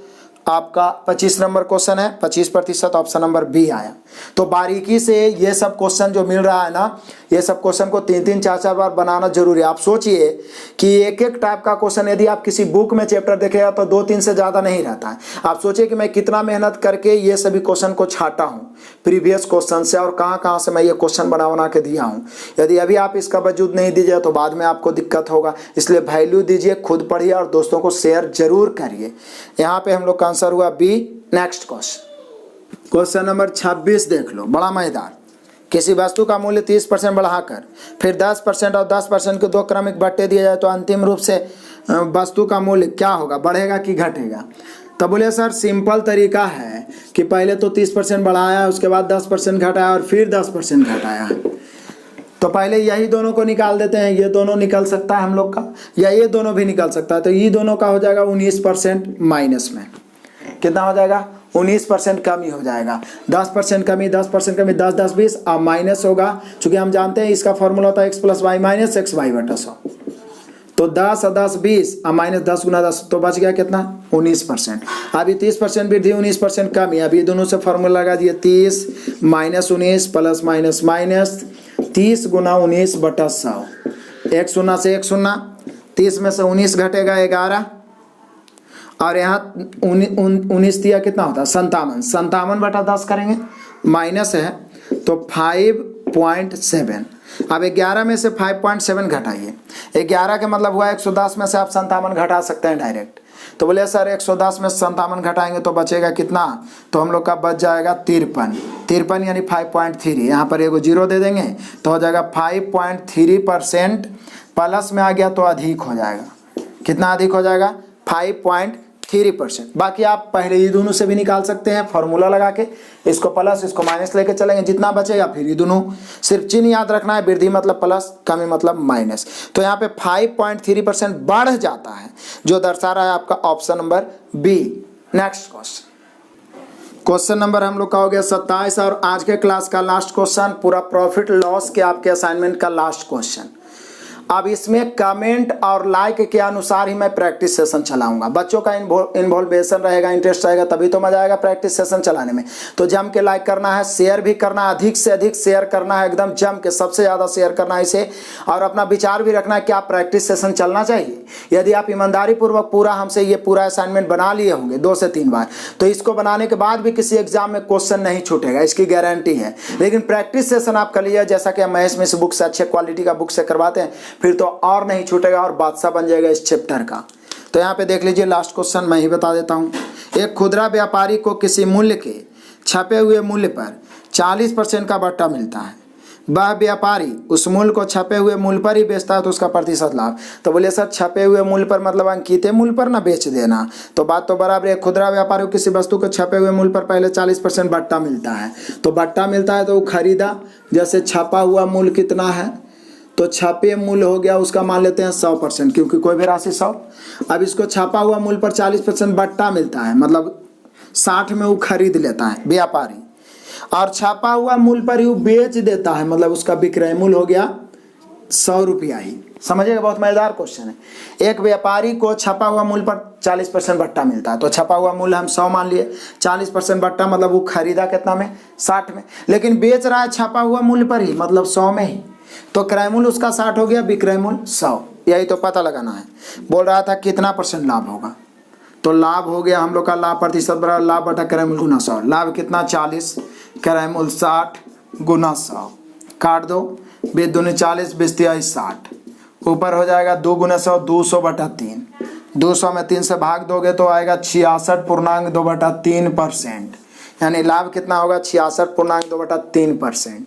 आपका 25 नंबर क्वेश्चन है, 25% ऑप्शन नंबर बी आया। तो बारीकी से ये सब क्वेश्चन जो मिल रहा है ना, ये सब क्वेश्चन को 3-3 4-4 बार बनाना जरूरी है। आप सोचिए कि एक एक टाइप का क्वेश्चन यदि आप किसी बुक में चैप्टर देखेगा तो 2-3 से ज़्यादा नहीं रहता है। आप सोचिए कि मैं कितना मेहनत करके ये सभी क्वेश्चन को छाटा हूँ प्रीवियस क्वेश्चन से, और कहाँ कहाँ से मैं ये क्वेश्चन बना के दिया हूँ। यदि अभी आप इसका वजूद नहीं दीजिए तो बाद में आपको दिक्कत होगा। इसलिए वैल्यू दीजिए, खुद पढ़िए और दोस्तों को शेयर जरूर करिए। यहाँ पे हम लोग का आंसर हुआ बी। नेक्स्ट क्वेश्चन नंबर 26 देख लो, बड़ा मजेदार। किसी वस्तु का मूल्य 30% बढ़ाकर फिर 10% और 10% के दो क्रमिक बट्टे दिए जाए तो अंतिम रूप से वस्तु का मूल्य क्या होगा, बढ़ेगा कि घटेगा? तो बोले सर सिंपल तरीका है कि पहले तो 30% बढ़ाया, उसके बाद 10% घटाया और फिर 10% घटाया। तो पहले यही दोनों को निकाल देते हैं। ये दोनों निकल सकता है हम लोग का, या ये दोनों भी निकल सकता है। तो ये दोनों का हो जाएगा 19% माइनस में। कितना हो जाएगा? 19% कमी हो जाएगा। 10% कमी, 10% कमी, 10 10 20 अब माइनस होगा। चूंकि हम जानते हैं इसका फॉर्मूला होता है x + y - xy/100। तो 10 और 10 20 अब माइनस 10 × 10, तो बच गया कितना? 19%। अभी 30% वृद्धि, 19% कमी। अभी दोनों से फॉर्मूला लगा दिए, 30 - 19 प्लस माइनस माइनस 30 × 19/100। एक शून्य से एक शून्य, 30 में से 19 घटेगा 11, और यहाँ 19 दिया कितना होता है? 57। 57/10 करेंगे, माइनस है तो 5.7। अब 11 में से 5.7 घटाइए। 11 का मतलब हुआ 110 में से आप 57 घटा सकते हैं डायरेक्ट। तो बोले सर 110 में 57 घटाएंगे तो बचेगा कितना? तो हम लोग का बच जाएगा 53 यानी 5.3। यहाँ पर एगो जीरो दे देंगे तो हो जाएगा 5.3%। प्लस में आ गया तो अधिक हो जाएगा। कितना अधिक हो जाएगा? 5.3%। बाकी आप पहले ये दोनों से भी निकाल सकते हैं फॉर्मूला लगा के। इसको प्लस इसको माइनस लेके चलेंगे, जितना बचेगा फिर ये दोनों। सिर्फ चिन्ह याद रखना है, वृद्धि मतलब प्लस, कमी मतलब माइनस। तो यहाँ पे 5.3% बढ़ जाता है, जो दर्शा रहा है आपका option number B. Next question number हम लोग का हो गया 27 और आज के क्लास का लास्ट क्वेश्चन, पूरा प्रॉफिट लॉस के आपके असाइनमेंट का लास्ट क्वेश्चन। अब इसमें कमेंट और लाइक के अनुसार ही मैं प्रैक्टिस सेशन चलाऊंगा। बच्चों का इन्वॉल्वेशन रहेगा, इंटरेस्ट रहेगा, तभी तो मजा आएगा प्रैक्टिस सेशन चलाने में। तो जम के लाइक करना है, शेयर भी करना है, अधिक से अधिक शेयर करना है, एकदम जम के सबसे ज़्यादा शेयर करना है इसे। और अपना विचार भी रखना है कि आप प्रैक्टिस सेशन चलना चाहिए। यदि आप ईमानदारी पूर्वक पूरा हमसे ये पूरा असाइनमेंट बना लिए होंगे 2 से 3 बार, तो इसको बनाने के बाद भी किसी एग्जाम में क्वेश्चन नहीं छूटेगा, इसकी गारंटी है। लेकिन प्रैक्टिस सेशन आप कर लीजिए, जैसा कि महेश मिश्र बुक से, अच्छे क्वालिटी का बुक से करवाते हैं, फिर तो और नहीं छूटेगा और बादशाह बन जाएगा इस चैप्टर का। तो यहाँ पे देख लीजिए लास्ट क्वेश्चन मैं ही बता देता हूँ। एक खुदरा व्यापारी को किसी मूल्य के छपे हुए मूल्य पर 40% का बट्टा मिलता है। वह व्यापारी उस मूल्य को छपे हुए मूल्य पर ही बेचता है तो उसका प्रतिशत लाभ। तो बोले सर छपे हुए मूल्य पर मतलब अंकित मूल्य पर ना बेच देना, तो बात तो बराबर है। खुदरा व्यापारी को किसी वस्तु को छपे हुए मूल्य पर पहले 40% बट्टा मिलता है, तो बट्टा मिलता है तो वो खरीदा। जैसे छपा हुआ मूल्य कितना है, तो छपे मूल्य हो गया उसका, मान लेते हैं 100%, क्योंकि कोई भी राशि 100। अब इसको छपा हुआ मूल्य पर 40% बट्टा मिलता है, मतलब 60 में वो खरीद लेता है व्यापारी, और छपा हुआ मूल्य पर ही वो बेच देता है, मतलब उसका विक्रय मूल्य हो गया 100 रुपया ही। समझिएगा, बहुत मजेदार क्वेश्चन है। एक व्यापारी को छपा हुआ मूल्य पर 40% बट्टा मिलता है, तो छपा हुआ मूल्य हम 100 मान लिए, 40% बट्टा मतलब वो खरीदा कितना में? 60 में, लेकिन बेच रहा है छपा हुआ मूल्य पर ही, मतलब 100 में ही। तो क्रय मूल्य उसका 60 हो गया, विक्रय मूल्य 100। यही तो पता लगाना है। बोल रहा था कितना % लाभ होगा, तो लाभ हो गया हम लोग का लाभ प्रतिशत बराबर लाभ बटा क्रय मूल्य गुना 100। लाभ कितना? 40, क्रय मूल्य 60 गुना 100। काट दो, 20 दूनी 40, 20 तिहाई 60। ऊपर हो जाएगा 2 गुना 100, 200/3। 200 में 3 से भाग दोगे तो आएगा 66.2/3%। यानी लाभ कितना होगा? 66.2/3%।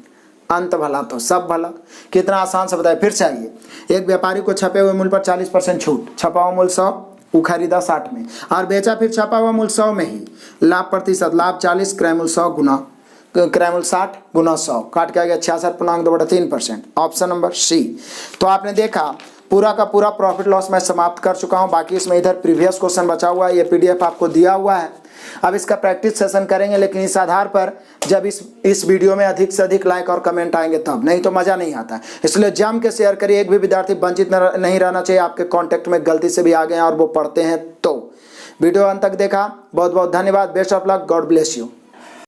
अंत भला तो सब भला। कितना आसान से बताए, फिर से आइए। एक व्यापारी को छपे हुए मूल्य पर 40% छूट, छपा हुआ मूल्य 100, वो खरीदा 60 में और बेचा फिर छपा हुआ मूल्य 100 में ही। लाभ प्रतिशत, लाभ 40, क्रय मूल्य 100 गुना क्रय मूल्य 60 गुना 100, काट के आ गया 66.2/3%। Option number C. तो आपने देखा पूरा का पूरा प्रॉफिट लॉस मैं समाप्त कर चुका हूं। बाकी इसमें इधर प्रीवियस क्वेश्चन बचा हुआ है, ये PDF आपको दिया हुआ है। अब इसका प्रैक्टिस सेशन करेंगे, लेकिन इस आधार पर जब इस वीडियो में अधिक से अधिक लाइक और कमेंट आएंगे तब, नहीं तो मज़ा नहीं आता है। इसलिए जम के शेयर करिए, एक भी विद्यार्थी वंचित नहीं रहना चाहिए। आपके कांटेक्ट में गलती से भी आ गए हैं और वो पढ़ते हैं तो वीडियो अंत तक देखा, बहुत बहुत धन्यवाद। Best of luck, God bless you.